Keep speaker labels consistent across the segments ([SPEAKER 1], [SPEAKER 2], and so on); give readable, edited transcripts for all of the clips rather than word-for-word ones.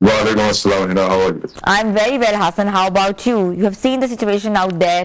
[SPEAKER 1] Walaikum assalam, Hina. How are you?
[SPEAKER 2] I'm very well, Hassan. How about you? You have seen the situation out there.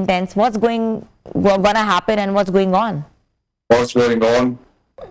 [SPEAKER 2] intense. What's gonna happen and what's going on?
[SPEAKER 1] What's going on?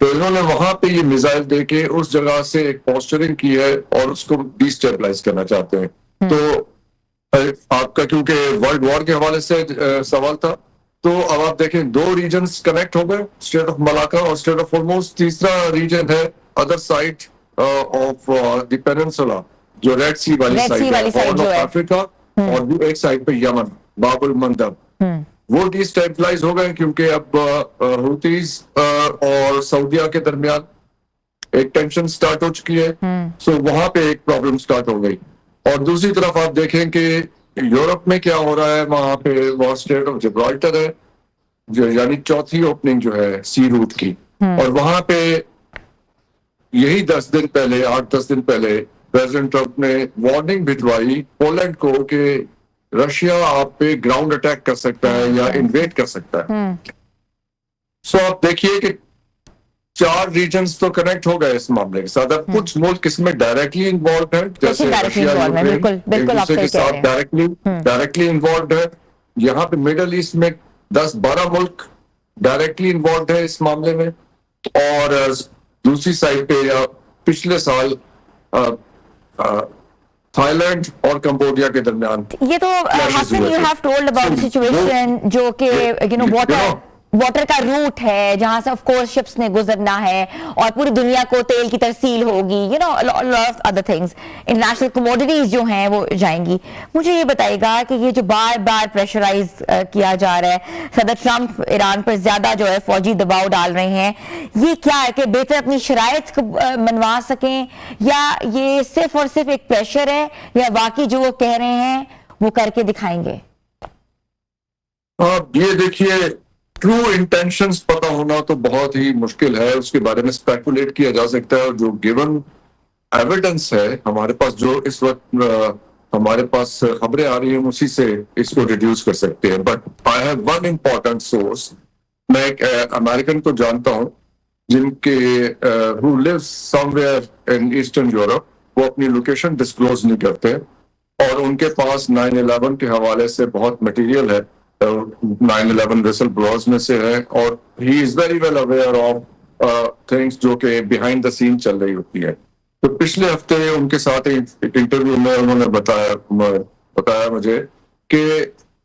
[SPEAKER 1] تو انہوں نے وہاں پہ یہ missile دے کے اس جگہ سے ایک پوسچرنگ کی ہے اور اس کو ڈیسٹیبلائز کرنا چاہتے ہیں. تو آپ کا کیونکہ ورلڈ وار کے حوالے سے سوال تھا، تو اب آپ دیکھیں 2 ریجنز کنیکٹ ہو گئے، اسٹریٹ آف ملاکا اور اسٹریٹ آف ہارموز. تیسرا ریجن ہے other side of the peninsula, جو ریڈ سی والی
[SPEAKER 2] Red Sea
[SPEAKER 1] سائڈ
[SPEAKER 2] والی
[SPEAKER 1] ہے،
[SPEAKER 2] side
[SPEAKER 1] ہارن
[SPEAKER 2] جو
[SPEAKER 1] آف
[SPEAKER 2] ہے.
[SPEAKER 1] افریقہ، اور ایک سائڈ پہ یمن، باب المندب، وہ ڈیسٹیبلائز ہو گئے کیونکہ اب حوثیز اور سعودیہ کے درمیان ایک ٹینشن سٹارٹ ہو چکی ہے. سو وہاں پہ ایک پرابلم سٹارٹ ہو گئی. اور دوسری طرف آپ دیکھیں کہ یورپ میں کیا ہو رہا ہے، وہاں پہ وہ اسٹریٹ آف جبرالٹر ہے، جو یعنی چوتھی اوپننگ جو ہے سی روٹ کی، اور وہاں پہ یہی 10 دن پہلے 8-10 دن پہلے پریزیڈنٹ ٹرمپ نے وارننگ بھجوائی پولینڈ کو کہ رشیا آپ پہ گراؤنڈ اٹیک کر سکتا ہے یا انویٹ کر سکتا ہے. سو آپ دیکھیے کہ 4 ریجنز تو کنیکٹ ہو گئے اس معاملے کے ساتھ. اب کچھ ملک اس میں ڈائریکٹلی انوالوڈ ہیں، جیسے
[SPEAKER 2] directly
[SPEAKER 1] رشیا،
[SPEAKER 2] involved ہیں،
[SPEAKER 1] یوکرین
[SPEAKER 2] بالکل
[SPEAKER 1] ایک
[SPEAKER 2] بالکل آپ
[SPEAKER 1] دوسرے کے
[SPEAKER 2] صحیح کہہ
[SPEAKER 1] ساتھ
[SPEAKER 2] رہے ہیں.
[SPEAKER 1] ڈائریکٹلی انوالوڈ ہے. یہاں پہ مڈل ایسٹ میں 10-12 ملک ڈائریکٹلی انوالوڈ ہے اس معاملے میں. اور دوسری سائڈ پہ پچھلے سال تھائی لینڈ اور کمبوڈیا کے درمیان
[SPEAKER 2] یہ تو Hassan you have told about the situation جو کہ واٹر کا روٹ ہے جہاں سے آف کورس شپس نے گزرنا ہے اور پوری دنیا کو تیل کی ترسیل ہوگی، lot of other things, international commodities جو ہیں وہ جائیں گی. مجھے یہ بتائے گا کہ یہ جو بار بار پریشرائز کیا جا رہا ہے، صدر ٹرمپ ایران پر زیادہ جو ہے فوجی دباؤ ڈال رہے ہیں، یہ کیا ہے کہ بہتر اپنی شرائط منوا سکیں، یا یہ صرف اور صرف ایک پریشر ہے، یا واقعی جو وہ کہہ رہے ہیں وہ کر کے دکھائیں گے؟
[SPEAKER 1] آپ یہ دیکھیے، ٹرو انٹینشنز پتہ ہونا تو بہت ہی مشکل ہے، اس کے بارے میں اسپیکولیٹ کیا جا سکتا ہے، اور جو گیون ایویڈنس ہے ہمارے پاس، جو اس وقت ہمارے پاس خبریں آ رہی ہیں، اسی سے اس کو ریڈیوس کر سکتے ہیں. But I have one important source. میں ایک امریکن کو جانتا ہوں جن کے who lives somewhere in Eastern Europe، وہ اپنی لوکیشن ڈسکلوز نہیں کرتے، اور ان کے پاس 9/11 کے حوالے سے بہت مٹیریل ہے، 9/11 ویسل بلوز میں سے ہے، اور he is very well aware of things جو کہ بیہائنڈ دا سین چل رہی ہوتی ہے. تو پچھلے ہفتے ان کے ساتھ ایک انٹرویو میں انہوں نے بتایا مجھے کہ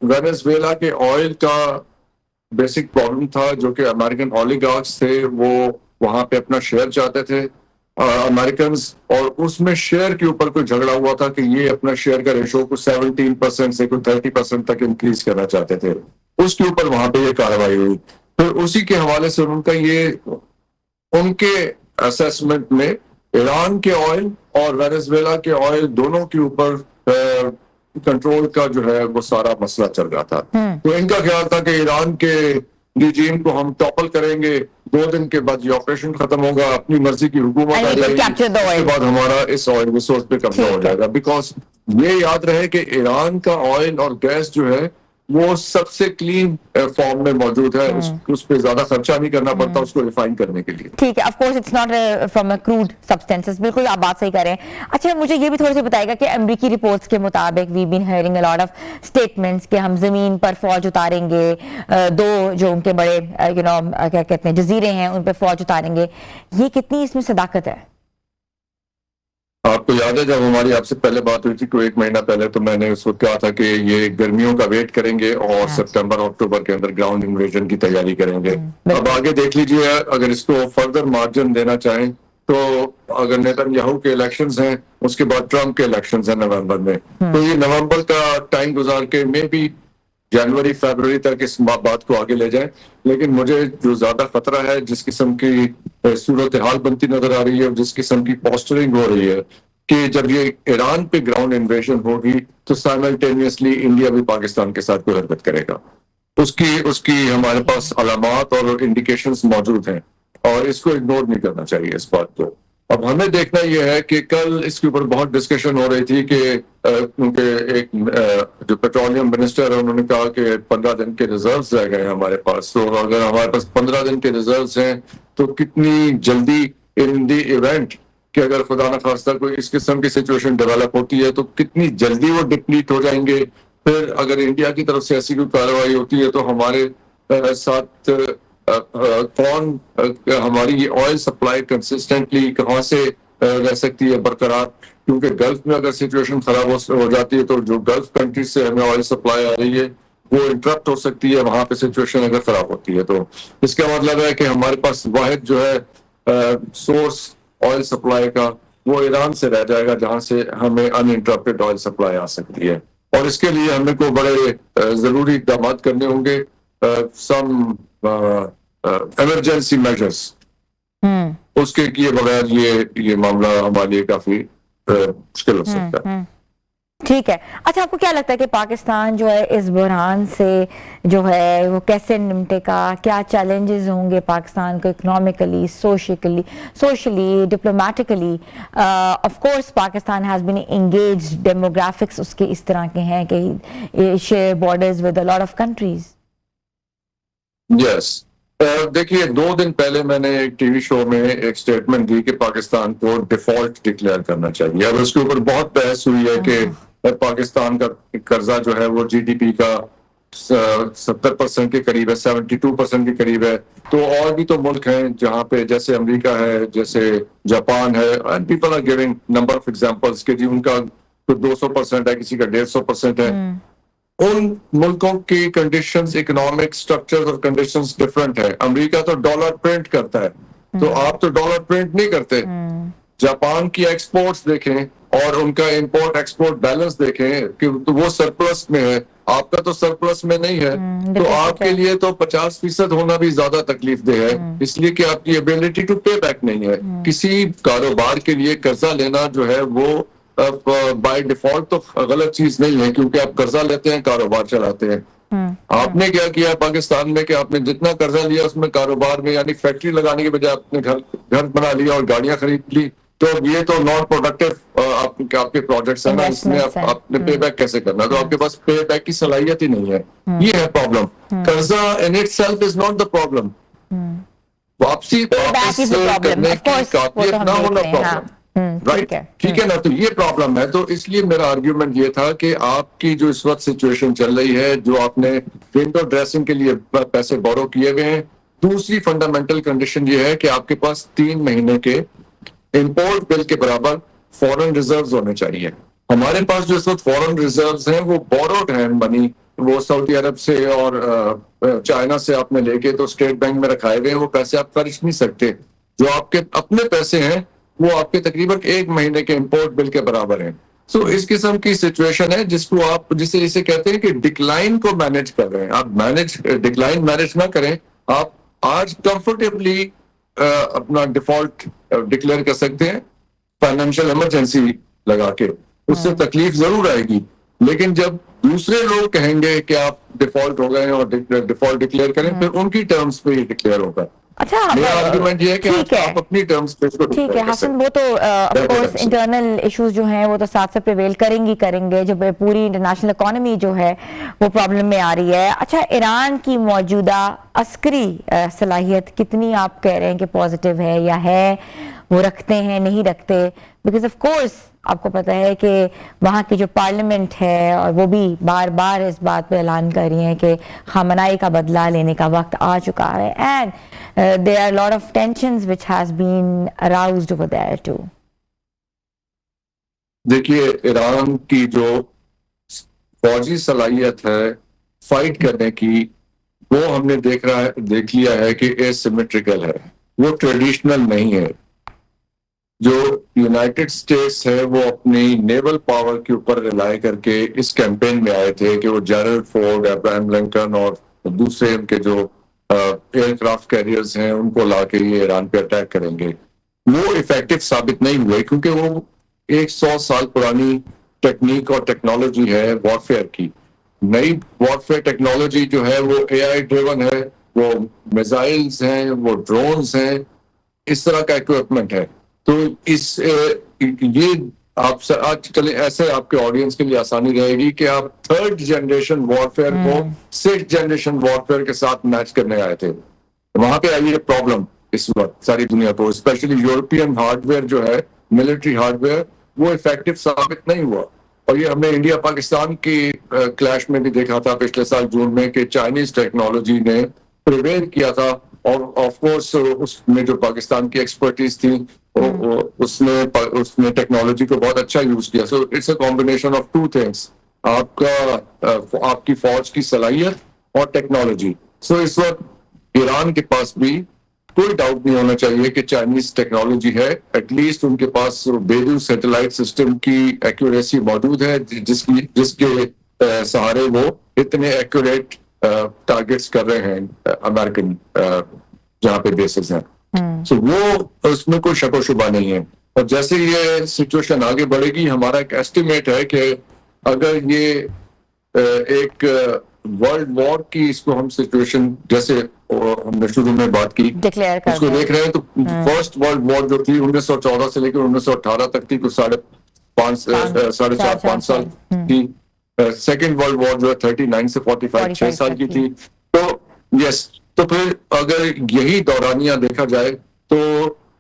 [SPEAKER 1] وینیزویلا کے آئل کا بیسک پرابلم تھا، جو کہ امریکن اولیگارکس تھے، وہ وہاں پہ اپنا شیئر چاہتے تھے امریکنز، اور اس میں شیئر کے اوپر کوئی جھگڑا ہوا تھا کہ یہ اپنا شیئر کا ریشو کو 17% سے کوئی 30% تک انکریز کرنا چاہتے تھے. اس کے اوپر وہاں پہ یہ کارروائی ہوئی. پھر اسی کے حوالے سے ان کے اسیسمنٹ میں ایران کے آئل اور وینیزویلا کے آئل دونوں کے اوپر کنٹرول کا جو ہے وہ سارا مسئلہ چل رہا تھا. تو ان کا خیال تھا کہ ایران کے ریجیم کو ہم ٹاپل کریں گے، 2 دن کے بعد یہ آپریشن ختم ہوگا، اپنی مرضی کی حکومت آ جائے گی، اس کے بعد ہمارا اس آئل ریسورس پہ قبضہ ہو جائے گا. بیکاز یہ یاد رہے کہ ایران کا آئل اور گیس جو ہے وہ سب سے کلین فارم میں موجود ہے، اس پہ زیادہ خرچہ نہیں کرنا پڑتا اس کو ریفائن کرنے کے لیے.
[SPEAKER 2] ٹھیک ہے، of course it's not from a crude substances. بالکل آپ بات صحیح کر رہے ہیں. اچھا مجھے یہ بھی تھوڑا سا بتائے گا کہ امریکی رپورٹس کے مطابق we been hearing a lot of statements کہ ہم زمین پر فوج اتاریں گے، 2 جو ان کے بڑے کیا کہتے ہیں جزیرے ہیں ان پہ فوج اتاریں گے. یہ کتنی اس میں صداقت ہے؟
[SPEAKER 1] آپ کو یاد ہے جب ہماری آپ سے پہلے بات ہوئی تھی کوئی 1 مہینہ پہلے، تو میں نے اس وقت کہا تھا کہ یہ گرمیوں کا ویٹ کریں گے اور سپٹمبر اکتوبر کے اندر گراؤنڈ انویژن کی تیاری کریں گے. اب آگے دیکھ لیجیے، اگر اس کو فردر مارجن دینا چاہیں تو اگر نیتن یاہو کے الیکشنز ہیں، اس کے بعد ٹرمپ کے الیکشنز ہیں نومبر میں، تو یہ نومبر کا ٹائم گزار کے میں بھی جنوری فیبروری تک اس بات کو آگے لے جائیں. لیکن مجھے جو زیادہ خطرہ ہے، جس قسم کی صورتحال بنتی نظر آ رہی ہے، جس قسم کی پوسچرنگ ہو رہی ہے، کہ جب یہ ایران پہ گراؤنڈ انویژن ہوگی تو سائملٹینیسلی انڈیا بھی پاکستان کے ساتھ کوئی حرکت کرے گا. اس کی ہمارے پاس علامات اور انڈیکیشنز موجود ہیں، اور اس کو اگنور نہیں کرنا چاہیے اس بات کو. اب ہمیں دیکھنا یہ ہے کہ کل اس کے اوپر بہت ڈسکشن ہو رہی تھی کہ کیونکہ ایک جو پیٹرولیم منسٹر ہے، انہوں نے کہا کہ 15 دن کے ریزروز رہ گئے ہیں ہمارے پاس. تو اگر ہمارے پاس 15 دن کے ریزروز ہیں تو کتنی جلدی ان دی ایونٹ کہ اگر خدا نخواستہ کوئی اس قسم کی سچویشن ڈیولپ ہوتی ہے تو کتنی جلدی وہ ڈپلیٹ ہو جائیں گے. پھر اگر انڈیا کی طرف سے ایسی کوئی کارروائی ہوتی ہے تو ہمارے ساتھ کون ہماری آئل سپلائی کنسسٹنٹلی کہاں سے رہ سکتی ہے برقرار, کیونکہ گلف میں اگر سچویشن خراب ہو جاتی ہے تو جو گلف کنٹریز سے ہمیں آئل سپلائی آ رہی ہے وہ انٹرپٹ ہو سکتی ہے وہاں پہ سچویشن اگر خراب ہوتی ہے. تو اس کا مطلب ہے کہ ہمارے پاس واحد جو ہے سورس آئل سپلائی کا وہ ایران سے رہ جائے گا جہاں سے ہمیں ان انٹرپٹڈ آئل سپلائی آ سکتی ہے. اور اس کے لیے ہمیں کو بڑے ضروری اقدامات کرنے ہوں گے, سم ایمرجنسی میجرس. اس کے کیے بغیر یہ معاملہ ہمارے لیے کافی مشکل ہو سکتا ہے.
[SPEAKER 2] ٹھیک ہے. اچھا, آپ کو کیا لگتا ہے کہ پاکستان جو ہے اس بحران سے جو ہے وہ کیسے نمٹے گا؟ کیا چیلنجز ہوں گے پاکستان کو economically, socially, diplomatically? Of course Pakistan has been engage, demographics اس کے اس طرح کے ہیں کہ share borders with a lot of countries.
[SPEAKER 1] Yes, دیکھیے 2 دن پہلے میں نے ایک ٹی وی شو میں ایک سٹیٹمنٹ دی کہ پاکستان کو ڈیفالٹ ڈکلیئر کرنا چاہیے. اب اس کے اوپر بہت بحث ہوئی ہے کہ پاکستان کا قرضہ جو ہے وہ جی ڈی پی کا 70% کے قریب ہے, 72% کے قریب ہے. تو اور بھی تو ملک ہیں جہاں پہ جیسے امریکہ ہے, جیسے جاپان ہے, and people are giving number of examples کہ جی ان کا 200% ہے, کسی کا 150% ہے. ان ملکوں کی کنڈیشنز, اکنامک سٹرکچر اور کنڈیشنز ڈفرنٹ ہے. امریکہ تو ڈالر پرنٹ کرتا ہے, تو آپ تو ڈالر پرنٹ نہیں کرتے. جاپان کی ایکسپورٹس دیکھیں اور ان کا امپورٹ ایکسپورٹ بیلنس دیکھیں کہ وہ سرپلس میں ہے, آپ کا تو سرپلس میں نہیں ہے. تو آپ کے لیے تو 50% ہونا بھی زیادہ تکلیف دہ ہے, اس لیے کہ آپ کی ایبلٹی ٹو پے بیک نہیں ہے. کسی کاروبار کے لیے قرضہ لینا جو ہے وہ بائی ڈیفالٹ تو غلط چیز نہیں ہے, کیونکہ آپ قرضہ لیتے ہیں, کاروبار چلاتے ہیں. آپ نے کیا کیا پاکستان میں کہ آپ نے جتنا قرضہ لیا اس میں کاروبار میں, یعنی فیکٹری لگانے کے بجائے آپ نے گھر بنا لیا اور گاڑیاں خرید لی. تو یہ تو نان پروڈکٹیو آپ کے پروجیکٹس ہیں نا, اس میں آپ نے پے بیک کیسے کرنا؟ تو آپ کے پاس پے بیک کی صلاحیت ہی نہیں ہے. یہ ہے پرابلم. قرضہ in it self is not the problem, واپس کرنے کی قابلیت نہ ہونا پرابلم. رائٹ, ٹھیک ہے نا. تو یہ پرابلم ہے. تو اس لیے میرا آرگیومنٹ یہ تھا کہ آپ کی جو اس وقت سچویشن چل رہی ہے, جو آپ نے ونڈو ڈریسنگ کے لیے پیسے بورو کیے ہوئے ہیں, دوسری فنڈامنٹل کنڈیشن یہ ہے کہ آپ کے پاس 3 مہینے کے امپورٹ بل کے برابر فورن ریزروز ہونے چاہیے. ہمارے پاس جو اس وقت فورن ریزروز ہیں وہ بوروڈ ہیں منی, وہ سعودی عرب سے اور چائنا سے آپ نے لے کے تو اسٹیٹ بینک میں رکھائے ہوئے ہیں. وہ پیسے آپ خرچ نہیں سکتے. جو آپ کے اپنے پیسے ہیں وہ آپ کے تقریباً 1 مہینے کے امپورٹ بل کے برابر ہیں. سو اس قسم کی سچویشن ہے جس کو آپ جسے کہتے ہیں کہ ڈکلائن کو مینج کر رہے ہیں. آپ ڈکلائن مینج نہ کریں. آپ آج کمفرٹیبلی اپنا ڈیفالٹ ڈکلیئر کر سکتے ہیں فائنینشیل ایمرجنسی لگا کے. اس سے تکلیف ضرور آئے گی, لیکن جب دوسرے لوگ کہیں گے کہ آپ ڈیفالٹ ہو گئے اور ڈیفالٹ ڈکلیئر کریں, پھر ان کی ٹرمز پہ یہ ڈکلیئر ہوگا.
[SPEAKER 2] اچھا,
[SPEAKER 1] میرا آرگومنٹ یہ ہے کہ آپ اپنی ٹرمز پہ اس کو
[SPEAKER 2] ٹھیک ہے حسن, وہ تو آف کورس انٹرنل ایشوز جو ہیں وہ تو ساتھ سے پریویل کریں گے جب پوری انٹرنیشنل اکانومی جو ہے وہ پرابلم میں آ رہی ہے. اچھا, ایران کی موجودہ عسکری صلاحیت کتنی آپ کہہ رہے ہیں کہ پازیٹیو ہے یا ہے, وہ رکھتے ہیں نہیں رکھتے؟ بیکاز آف کورس آپ کو پتہ ہے کہ وہاں کی جو پارلیمنٹ ہے اور وہ بھی بار بار اس بات پہ اعلان کر رہی ہیں کہ خامنائی کا بدلہ لینے کا وقت آ چکا ہے. And there are a lot of tensions which has been aroused over there too.
[SPEAKER 1] دیکھیے, ایران کی جو فوجی صلاحیت ہے فائٹ کرنے کی, وہ ہم نے دیکھ لیا ہے کہ asymmetrical ہے, وہ ٹریڈیشنل نہیں ہے. جو یونائٹڈ اسٹیٹس ہے وہ اپنی نیول پاور کے اوپر ریلائی کر کے اس کیمپین میں آئے تھے کہ وہ جنرل فورڈ, ابراہم لنکن اور دوسرے ان کے جو ایئر کرافٹ کیریئرز ہیں ان کو لا کے یہ ایران پہ اٹیک کریں گے. وہ افیکٹو ثابت نہیں ہوئے, کیونکہ وہ 100 سال پرانی ٹیکنیک اور ٹیکنالوجی ہے وارفیئر کی. نئی وارفیئر ٹیکنالوجی جو ہے وہ اے آئی ڈریون ہے, وہ میزائلز ہیں, وہ ڈرونز ہیں, اس طرح کا اکوپمنٹ ہے. تو یہ آپ آج چلے ایسے آپ کے آڈینس کے لیے آسانی رہے گی کہ آپ 3rd جنریشن وارفیئر کو 6th جنریشن وارفیئر کے ساتھ میچ کرنے آئے تھے. وہاں پہ آئی ہے پرابلم اس وقت ساری دنیا کو, اسپیشلی یورپین ہارڈ ویئر جو ہے ملٹری ہارڈ ویئر, وہ افیکٹو ثابت نہیں ہوا. اور یہ ہم نے انڈیا پاکستان کی کلیش میں بھی دیکھا تھا پچھلے سال جون میں کہ چائنیز ٹیکنالوجی نے پریویل کیا تھا اور آف کورس اس میں جو پاکستان کی ایکسپرٹیز تھی اس نے ٹیکنالوجی کو بہت اچھا یوز کیا. So it's a combination of two things, آپ کی فوج کی صلاحیت اور ٹیکنالوجی. سو اس وقت ایران کے پاس بھی کوئی ڈاؤٹ نہیں ہونا چاہیے کہ چائنیز ٹیکنالوجی ہے. ایٹ لیسٹ ان کے پاس بیڈو سیٹلائٹ سسٹم کی ایکوریسی موجود ہے جس کے سہارے وہ اتنے ایکوریٹ ٹارگیٹس کر رہے ہیں امریکن جہاں پہ بیسز ہیں. سو وہ اس میں کوئی شک و شبہ نہیں ہے. اور جیسے یہ سچویشن آگے بڑھے گی, ہمارا ایک ایسٹیمیٹ ہے کہ اگر یہ ایک ورلڈ وار کی اس کو ہم سچویشن جیسے ہم نے شروع میں بات کی اس کو دیکھ رہے ہیں, تو فرسٹ ورلڈ وار جو تھی 1914 سے لے کر 1918 تک تھی, کچھ 4.5 سال تھی. سیکنڈ ورلڈ وار جو ہے 39 سے 45 6 سال کی تھی. تو یس, تو پھر اگر یہی دورانیہ دیکھا جائے تو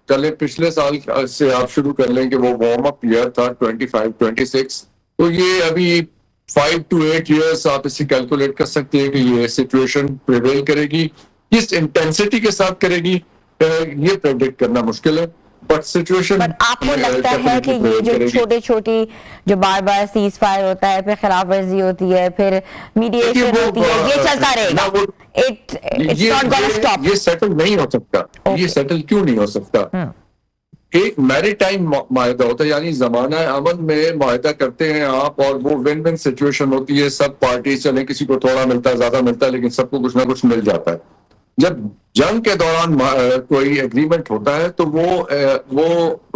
[SPEAKER 1] چلے پچھلے سال سے آپ شروع کر لیں کہ وہ وارم اپ ایئر تھا 25-26, تو یہ ابھی 5 to 8 years آپ اسے کیلکولیٹ کر سکتے ہیں کہ یہ سچویشن پریویل کرے گی. کس انٹینسٹی کے ساتھ کرے گی یہ پریڈکٹ کرنا مشکل ہے, بٹ سچویشن
[SPEAKER 2] آپ کو لگتا ہے کہ یہ جو چھوٹی چھوٹی جو بار بار سیز فائر ہوتا ہے, پھر خلاف ورزی ہوتی ہے, پھر میڈیشن ہوتی ہے, یہ چلتا رہے گا,
[SPEAKER 1] یہ سیٹل نہیں ہو سکتا. یہ سیٹل کیوں نہیں ہو سکتا؟ ایک میری ٹائم معاہدہ ہوتا ہے, یعنی زمانہ امن میں معاہدہ کرتے ہیں آپ, اور وہ ون ون سچویشن ہوتی ہے. سب پارٹیز چلیں, کسی کو تھوڑا ملتا ہے, زیادہ ملتا ہے, لیکن سب کو کچھ نہ کچھ مل جاتا ہے. جب جنگ کے دوران کوئی ایگریمنٹ ہوتا ہے تو وہ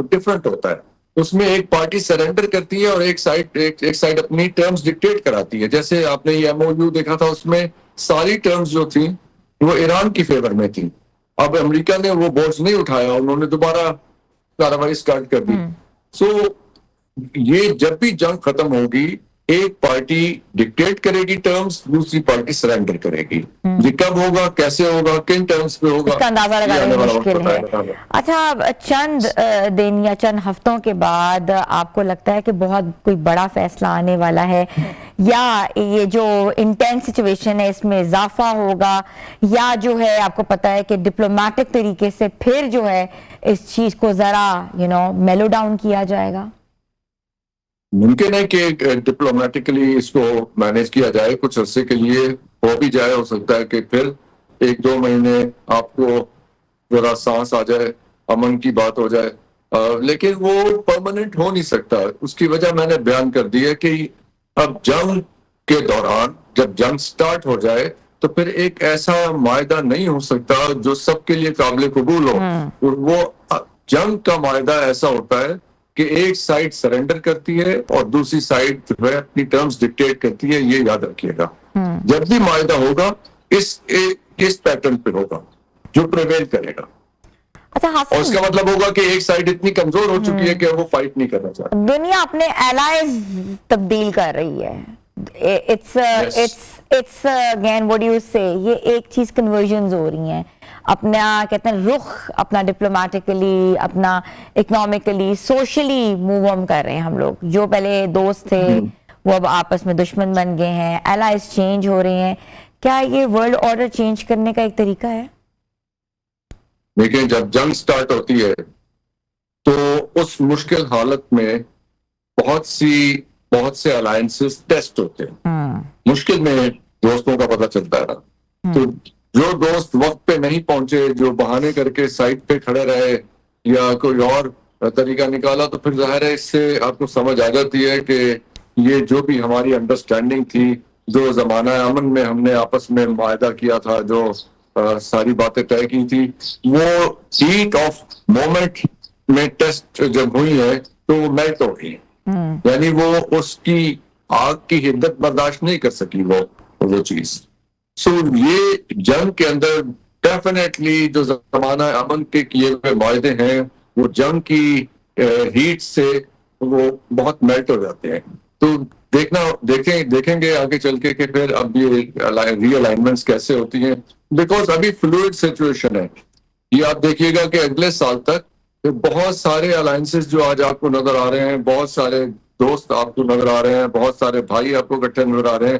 [SPEAKER 1] ڈفرنٹ ہوتا ہے. اس میں ایک پارٹی سرنڈر کرتی ہے اور ایک سائڈ اپنی ٹرمز ڈکٹیٹ کراتی ہے. جیسے آپ نے یہ MOU دیکھا تھا, اس میں ساری ٹرمز جو تھیں وہ ایران کی فیور میں تھیں. اب امریکہ نے وہ بوجھ نہیں اٹھایا, انہوں نے دوبارہ کارروائی سٹارٹ کر دی. سو یہ جب بھی جنگ ختم ہوگی, ایک پارٹی ڈکٹیٹ کرے گی ٹرمز, دوسری پارٹی سرنڈر کرے گی. یہ کب ہوگا, کیسے ہوگا, کن ٹرمز پہ ہوگا,
[SPEAKER 2] اس کا اندازہ لگانا مشکل ہے. اچھا, چند دن یا چند ہفتوں کے بعد آپ کو لگتا ہے کہ بہت کوئی بڑا فیصلہ آنے والا ہے, یا یہ جو انٹینس سچویشن ہے اس میں اضافہ ہوگا, یا جو ہے آپ کو پتا ہے کہ ڈپلومیٹک طریقے سے پھر جو ہے اس چیز کو ذرا میلو ڈاؤن کیا جائے گا؟
[SPEAKER 1] ممکن ہے کہ ڈپلومیٹکلی اس کو مینیج کیا جائے, کچھ عرصے کے لیے ہو بھی جائے. ہو سکتا ہے کہ پھر 1-2 مہینے آپ کو ذرا سانس آ جائے, امن کی بات ہو جائے, لیکن وہ پرماننٹ ہو نہیں سکتا. اس کی وجہ میں نے بیان کر دی ہے کہ اب جنگ کے دوران جب جنگ سٹارٹ ہو جائے تو پھر ایک ایسا معاہدہ نہیں ہو سکتا جو سب کے لیے قابل قبول ہو. وہ جنگ کا معاہدہ ایسا ہوتا ہے کہ ایک سائڈ سرنڈر کرتی ہے اور دوسری سائڈ جو ہے اپنی ٹرمز ڈکٹیٹ کرتی ہے. یہ یاد رکھیے گا, جب بھی معاہدہ ہوگا اس پیٹرن پہ ہوگا جو پریویل کرے گا. اور اس کا مطلب ہوگا کہ ایک سائڈ اتنی کمزور ہو چکی ہے کہ وہ فائٹ نہیں کرنا چاہتی.
[SPEAKER 2] دنیا اپنے الائز تبدیل کر رہی ہے. It's again what do you say, یہ ایک چیز کنورژنز ہو رہی ہیں, اپنا کہتے ہیں رخ اپنا ڈپلومیٹکلی, اپنا اکنامکلی, سوشلی موو آن کر رہے ہیں ہم لوگ. جو پہلے دوست تھے وہ اب آپس میں دشمن بن گئے ہیں, الائز چینج ہو رہے ہیں. کیا یہ ورلڈ آرڈر چینج کرنے کا ایک طریقہ ہے؟
[SPEAKER 1] دیکھیں, جب جنگ سٹارٹ ہوتی ہے تو اس مشکل حالت میں بہت سے الائنسز ٹیسٹ ہوتے ہیں. مشکل میں دوستوں کا پتہ چلتا ہے نا. تو جو دوست وقت پہ نہیں پہنچے, جو بہانے کر کے سائٹ پہ کھڑے رہے یا کوئی اور طریقہ نکالا, تو پھر ظاہر ہے اس سے آپ کو سمجھ آ جاتی ہے کہ یہ جو بھی ہماری انڈرسٹینڈنگ تھی, جو زمانہ امن میں ہم نے آپس میں معاہدہ کیا تھا, جو ساری باتیں طے کی تھی, وہ ہیٹ آف مومنٹ میں ٹیسٹ جب ہوئی ہے تو وہ میلٹ ہو گئی. یعنی وہ اس کی آگ کی حدت برداشت نہیں کر سکی وہ چیز. سو یہ جنگ کے اندر ڈیفینیٹلی جو زمانہ امن کے کیے ہوئے معاہدے ہیں وہ جنگ کی ہیٹ سے وہ بہت میلٹ ہو جاتے ہیں. تو دیکھیں گے آگے چل کے کہ پھر اب یہ ری الائنمنٹس کیسے ہوتی ہیں, بیکاز ابھی فلوئڈ سچویشن ہے. یہ آپ دیکھیے گا کہ اگلے سال تک بہت سارے الائنسز جو آج آپ کو نظر آ رہے ہیں, بہت سارے دوست آپ کو نظر آ رہے ہیں, بہت سارے بھائی آپ کو اکٹھے نظر آ رہے ہیں,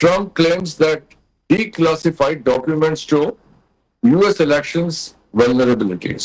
[SPEAKER 1] Trump claims that declassified documents show US elections vulnerabilities,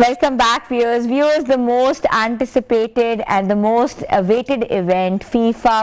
[SPEAKER 2] Welcome back, viewers. Viewers, the most anticipated and the most awaited event, FIFA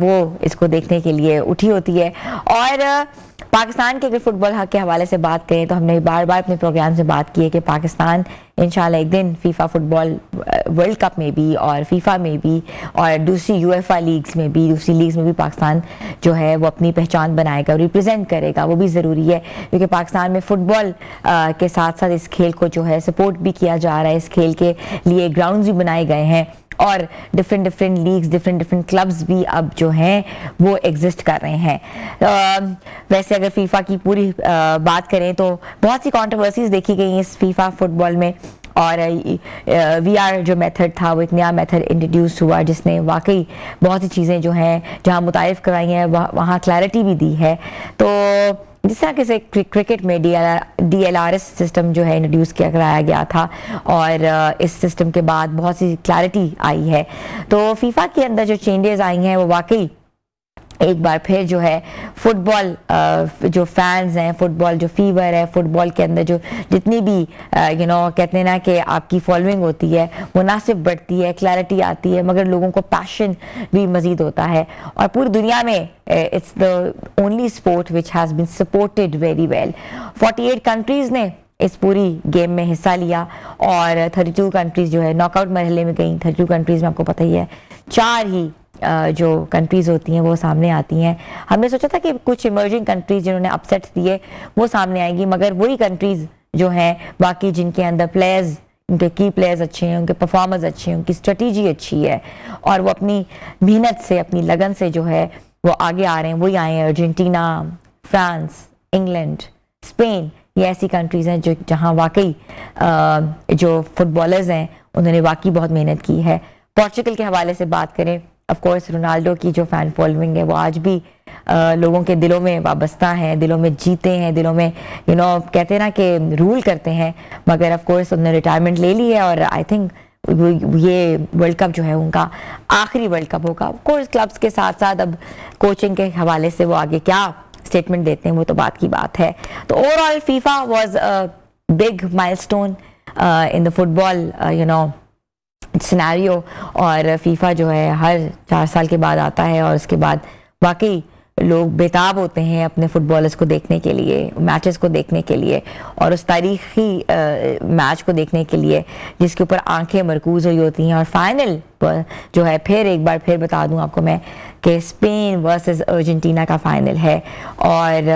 [SPEAKER 2] وہ اس کو دیکھنے کے لیے اٹھی ہوتی ہے. اور پاکستان کے اگر فٹ بال حق کے حوالے سے بات کریں تو ہم نے بار بار اپنے پروگرام سے بات کی ہے کہ پاکستان انشاءاللہ ایک دن فیفا فٹ بال ورلڈ کپ میں بھی اور فیفا میں بھی اور دوسری یو ایف اے لیگز میں بھی, دوسری لیگز میں بھی پاکستان جو ہے وہ اپنی پہچان بنائے گا, ریپرزینٹ کرے گا. وہ بھی ضروری ہے کیونکہ پاکستان میں فٹ بال کے ساتھ ساتھ اس کھیل کو جو ہے سپورٹ بھی کیا جا رہا ہے, اس کھیل کے لیے گراؤنڈز بھی بنائے گئے ہیں اور ڈفرینٹ لیگز, ڈفرینٹ کلبز بھی اب جو ہیں وہ ایگزسٹ کر رہے ہیں. ویسے اگر فیفا کی پوری بات کریں تو بہت سی کانٹروورسیز دیکھی گئی ہیں اس فیفا فٹ بال میں, اور وی آر جو میتھڈ تھا وہ ایک نیا میتھڈ انٹروڈیوس ہوا جس نے واقعی بہت سی چیزیں جو ہیں جہاں متعارف کرائی ہیں وہاں کلیئرٹی بھی دی ہے. تو جس طرح کے سے کرکٹ میں D L R S system جو ہے انٹروڈیوس کرایا گیا تھا اور اس سسٹم کے بعد بہت سی کلیئرٹی آئی ہے, تو فیفا کے اندر جو چینجز آئی ہیں وہ واقعی ایک بار پھر جو ہے فٹ بال جو فینز ہیں, فٹ بال جو فیور ہے, فٹ بال کے اندر جو جتنی بھی کہتے ہیں نا کہ آپ کی فالوئنگ ہوتی ہے وہ نہ صرف بڑھتی ہے, کلیئرٹی آتی ہے, مگر لوگوں کو پیشن بھی مزید ہوتا ہے. اور پوری دنیا میں it's the only sport which has been supported very well. 48 countries نے اس پوری گیم میں حصہ لیا اور 32 کنٹریز جو ہے ناک آؤٹ مرحلے میں گئیں. 32 کنٹریز میں آپ کو پتہ ہی ہے 4 ہی جو کنٹریز ہوتی ہیں وہ سامنے آتی ہیں. ہم نے سوچا تھا کہ کچھ ایمرجنگ کنٹریز جنہوں نے اپسیٹس دیے وہ سامنے آئیں گی, مگر وہی کنٹریز جو ہیں باقی جن کے اندر پلیئرز, ان کے کی پلیئرز اچھے ہیں, ان کے پرفارمنس اچھے ہیں, ان کی اسٹریٹجی اچھی ہے اور وہ اپنی محنت سے, اپنی لگن سے جو ہے وہ آگے آ رہے ہیں. وہی آئے ہیں ارجنٹینا, فرانس, انگلینڈ, اسپین. یہ ایسی کنٹریز ہیں جہاں واقعی جو فٹ بالرز ہیں انہوں نے واقعی بہت محنت کی ہے. پورچوگل کے حوالے سے بات کریں, آف کورس رونالڈو کی جو فین فالوئنگ ہے وہ آج بھی لوگوں کے دلوں میں وابستہ ہیں, دلوں میں جیتے ہیں, دلوں میں کہتے ہیں نا کہ رول کرتے ہیں. مگر آف کورس انہوں نے ریٹائرمنٹ لے لی ہے اور آئی تھنک یہ ورلڈ کپ جو ہے ان کا آخری ورلڈ کپ ہوگا. آف کورس کلبس کے ساتھ ساتھ اب کوچنگ کے حوالے سے وہ آگے کیا اسٹیٹمنٹ دیتے ہیں وہ تو بات کی بات ہے. تو over all FIFA was big مائل اسٹون ان دا فٹ بال سینیریو, اور فیفا جو ہے ہر 4 سال کے بعد آتا ہے اور اس کے بعد واقعی لوگ بےتاب ہوتے ہیں اپنے فٹ بالرز کو دیکھنے کے لیے, میچز کو دیکھنے کے لیے اور اس تاریخی میچ کو دیکھنے کے لیے جس کے اوپر آنکھیں مرکوز ہوئی ہوتی ہیں. اور فائنل جو ہے پھر ایک بار پھر بتا دوں آپ کو میں کہ اسپین ورسز ارجنٹینا کا فائنل ہے. اور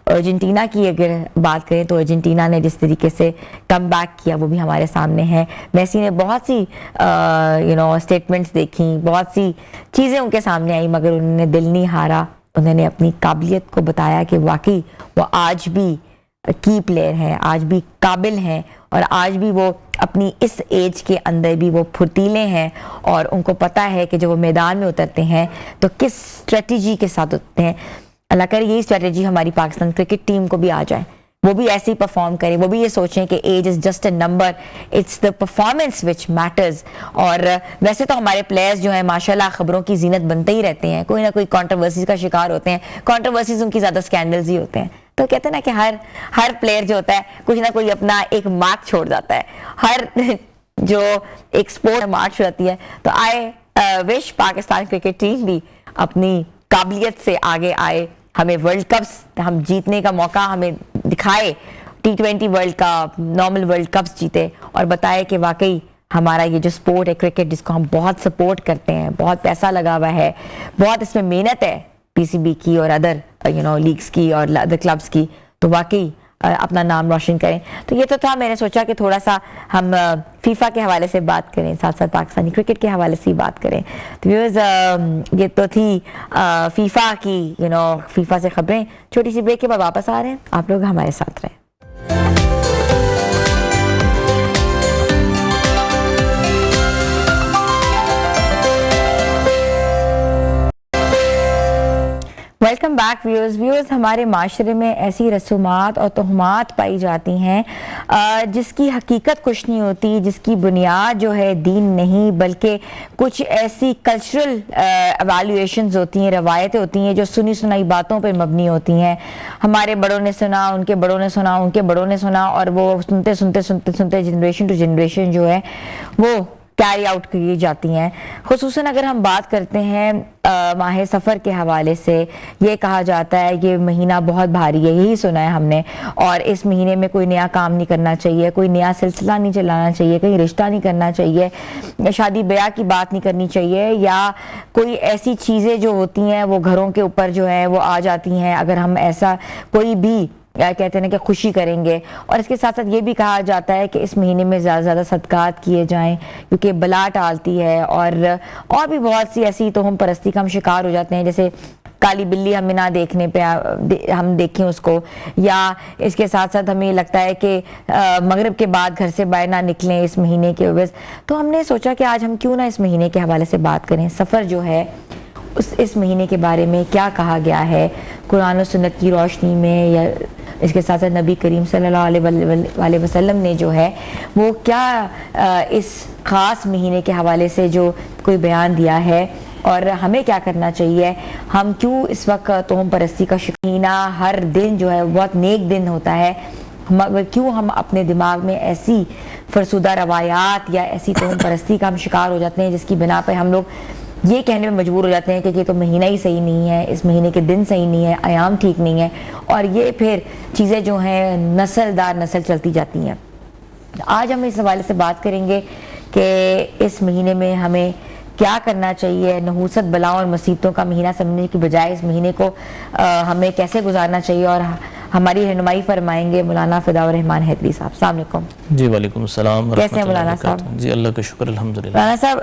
[SPEAKER 2] ارجنٹینا کی اگر بات کریں تو ارجنٹینا نے جس طریقے سے کم بیک کیا وہ بھی ہمارے سامنے ہے. میسی نے بہت سی اسٹیٹمنٹس دیکھی, بہت سی چیزیں ان کے سامنے آئی, مگر انہوں نے دل نہیں ہارا. انہوں نے اپنی قابلیت کو بتایا کہ واقعی وہ آج بھی کی پلیئر ہیں, آج بھی قابل ہیں اور آج بھی وہ اپنی اس ایج کے اندر بھی وہ پھرتیلے ہیں اور ان کو پتہ ہے کہ جب وہ میدان میں اترتے ہیں تو کس اسٹریٹجی کے ساتھ اترتے ہیں. اللہ کرے یہی اسٹریٹجی ہماری پاکستان کرکٹ ٹیم کو بھی آ جائے, وہ بھی ایسے ہی پرفارم کرے, وہ بھی یہ سوچیں کہ age is just a number, it's the performance which matters. اور ویسے تو ہمارے پلیئرز جو ہیں ماشاءاللہ خبروں کی زینت بنتے ہی رہتے ہیں, کوئی نہ کوئی کنٹروورسیز کا شکار ہوتے ہیں. کنٹروورسیز ان کی زیادہ اسکینڈلز ہی ہوتے ہیں. تو کہتے ہیں نا کہ ہر پلیئر جو ہوتا ہے کچھ نہ کوئی اپنا ایک مارک چھوڑ جاتا ہے, ہر جو ایک سپورٹ مارک چھوڑتی ہے. تو آئی وش پاکستان کرکٹ ٹیم بھی اپنی قابلیت سے آگے آئے, ہمیں ورلڈ کپس ہم جیتنے کا موقع ہمیں دکھائے, T20 world cup, normal world cups جیتے اور بتائے کہ واقعی ہمارا یہ جو سپورٹ ہے کرکٹ جس کو ہم بہت سپورٹ کرتے ہیں, بہت پیسہ لگا ہوا ہے, بہت اس میں محنت ہے پی سی بی کی اور ادر لیگز کی اور ادر کلبس کی, تو واقعی اپنا نام روشن کریں. تو یہ تو تھا, میں نے سوچا کہ تھوڑا سا ہم فیفا کے حوالے سے بات کریں, ساتھ ساتھ پاکستانی کرکٹ کے حوالے سے بات کریں. تو ویورز یہ تو تھی فیفا کی فیفا سے خبریں. چھوٹی سی بریک کے بعد واپس آ رہے ہیں, آپ لوگ ہمارے ساتھ رہیں. Welcome back viewers. ہمارے معاشرے میں ایسی رسومات اور تہمات پائی جاتی ہیں جس کی حقیقت کچھ نہیں ہوتی, جس کی بنیاد جو ہے دین نہیں بلکہ کچھ ایسی کلچرل ایویلیویشنز ہوتی ہیں, روایتیں ہوتی ہیں جو سنی سنائی باتوں پر مبنی ہوتی ہیں. ہمارے بڑوں نے سنا, ان کے بڑوں نے سنا, ان کے بڑوں نے سنا, اور وہ سنتے سنتے سنتے سنتے جنریشن ٹو جنریشن جو ہے وہ کیری آؤٹ کی جاتی ہیں. خصوصاً اگر ہم بات کرتے ہیں ماہ سفر کے حوالے سے، یہ کہا جاتا ہے یہ مہینہ بہت بھاری ہے، یہی سنا ہے ہم نے، اور اس مہینے میں کوئی نیا کام نہیں کرنا چاہیے، کوئی نیا سلسلہ نہیں چلانا چاہیے، کہیں رشتہ نہیں کرنا چاہیے، شادی بیاہ کی بات نہیں کرنی چاہیے، یا کوئی ایسی چیزیں جو ہوتی ہیں وہ گھروں کے اوپر جو ہیں وہ آ جاتی ہیں اگر ہم ایسا کوئی بھی کہتے ہیں کہ خوشی کریں گے. اور اس کے ساتھ ساتھ یہ بھی کہا جاتا ہے کہ اس مہینے میں زیادہ زیادہ صدقات کیے جائیں کیونکہ بلا ٹالتی ہے، اور بھی بہت سی ایسی توہم پرستی کا ہم شکار ہو جاتے ہیں، جیسے کالی بلی ہمیں نہ دیکھنے پہ ہم دیکھیں اس کو، یا اس کے ساتھ ساتھ ہمیں لگتا ہے کہ مغرب کے بعد گھر سے باہر نہ نکلیں اس مہینے کے وجہ. تو ہم نے سوچا کہ آج ہم کیوں نہ اس مہینے کے حوالے سے بات کریں، سفر جو ہے اس مہینے کے بارے میں کیا کہا گیا ہے قرآن و سنت کی روشنی میں، یا اس کے ساتھ ساتھ نبی کریم صلی اللہ علیہ وسلم نے جو ہے وہ کیا اس خاص مہینے کے حوالے سے جو کوئی بیان دیا ہے، اور ہمیں کیا کرنا چاہیے. ہم کیوں اس وقت توہم پرستی کا مہینہ ہر دن جو ہے بہت نیک دن ہوتا ہے، کیوں ہم اپنے دماغ میں ایسی فرسودہ روایات یا ایسی توہم پرستی کا ہم شکار ہو جاتے ہیں جس کی بنا پہ ہم لوگ یہ کہنے میں مجبور ہو جاتے ہیں کہ یہ تو مہینہ ہی صحیح نہیں ہے، اس مہینے کے دن صحیح نہیں ہے، ایام ٹھیک نہیں ہے، اور یہ پھر چیزیں جو ہیں نسل در نسل چلتی جاتی ہیں. آج ہم اس حوالے سے بات کریں گے کہ اس مہینے میں ہمیں کیا کرنا چاہیے، نحوست بلاؤں اور مصیبتوں کا مہینہ سمجھنے کی بجائے اس مہینے کو ہمیں کیسے گزارنا چاہیے، اور ہماری رہنمائی فرمائیں گے مولانا فداء الرحمان حیدری صاحب. السلام علیکم.
[SPEAKER 3] جی وعلیکم السلام.
[SPEAKER 2] کیسے ہیں مولانا صاحب؟
[SPEAKER 3] جی اللہ کا شکر الحمدللہ.
[SPEAKER 2] مولانا صاحب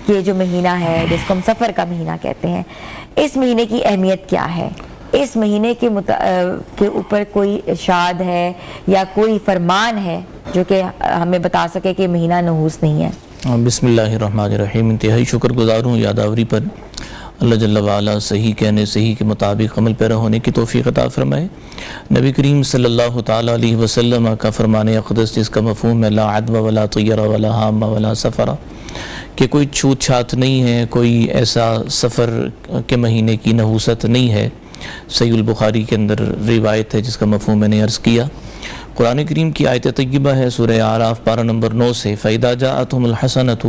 [SPEAKER 2] یہ جو مہینہ ہے جس کو ہم سفر کا مہینہ کہتے ہیں، اس مہینے کی اہمیت کیا ہے؟ اس مہینے کے اوپر کوئی ارشاد ہے یا کوئی فرمان ہے جو کہ ہمیں بتا سکے کہ مہینہ نحوس نہیں ہے؟
[SPEAKER 3] بسم اللہ الرحمن الرحیم. انتہائی شکر گزار ہوں یاداوری پر. اللہ جل وعلا صحیح کہنے، صحیح کے مطابق عمل پیرا ہونے کی توفیق عطا فرمائے. نبی کریم صلی اللہ تعالیٰ علیہ وسلم کا فرمان اقدس جس کا مفہوم ہے لا عدو ولا طیر ولا حام ولا سفر، کہ کوئی چھوت چھات نہیں ہے، کوئی ایسا سفر کے مہینے کی نحوست نہیں ہے. صحیح البخاری کے اندر روایت ہے جس کا مفہوم میں نے عرض کیا. قرآن کریم کی آیت طیبہ ہے سورہ اعراف پارہ نمبر 9 سے فَإِذَا جَاءَتْهُمُ الْحَسَنَةُ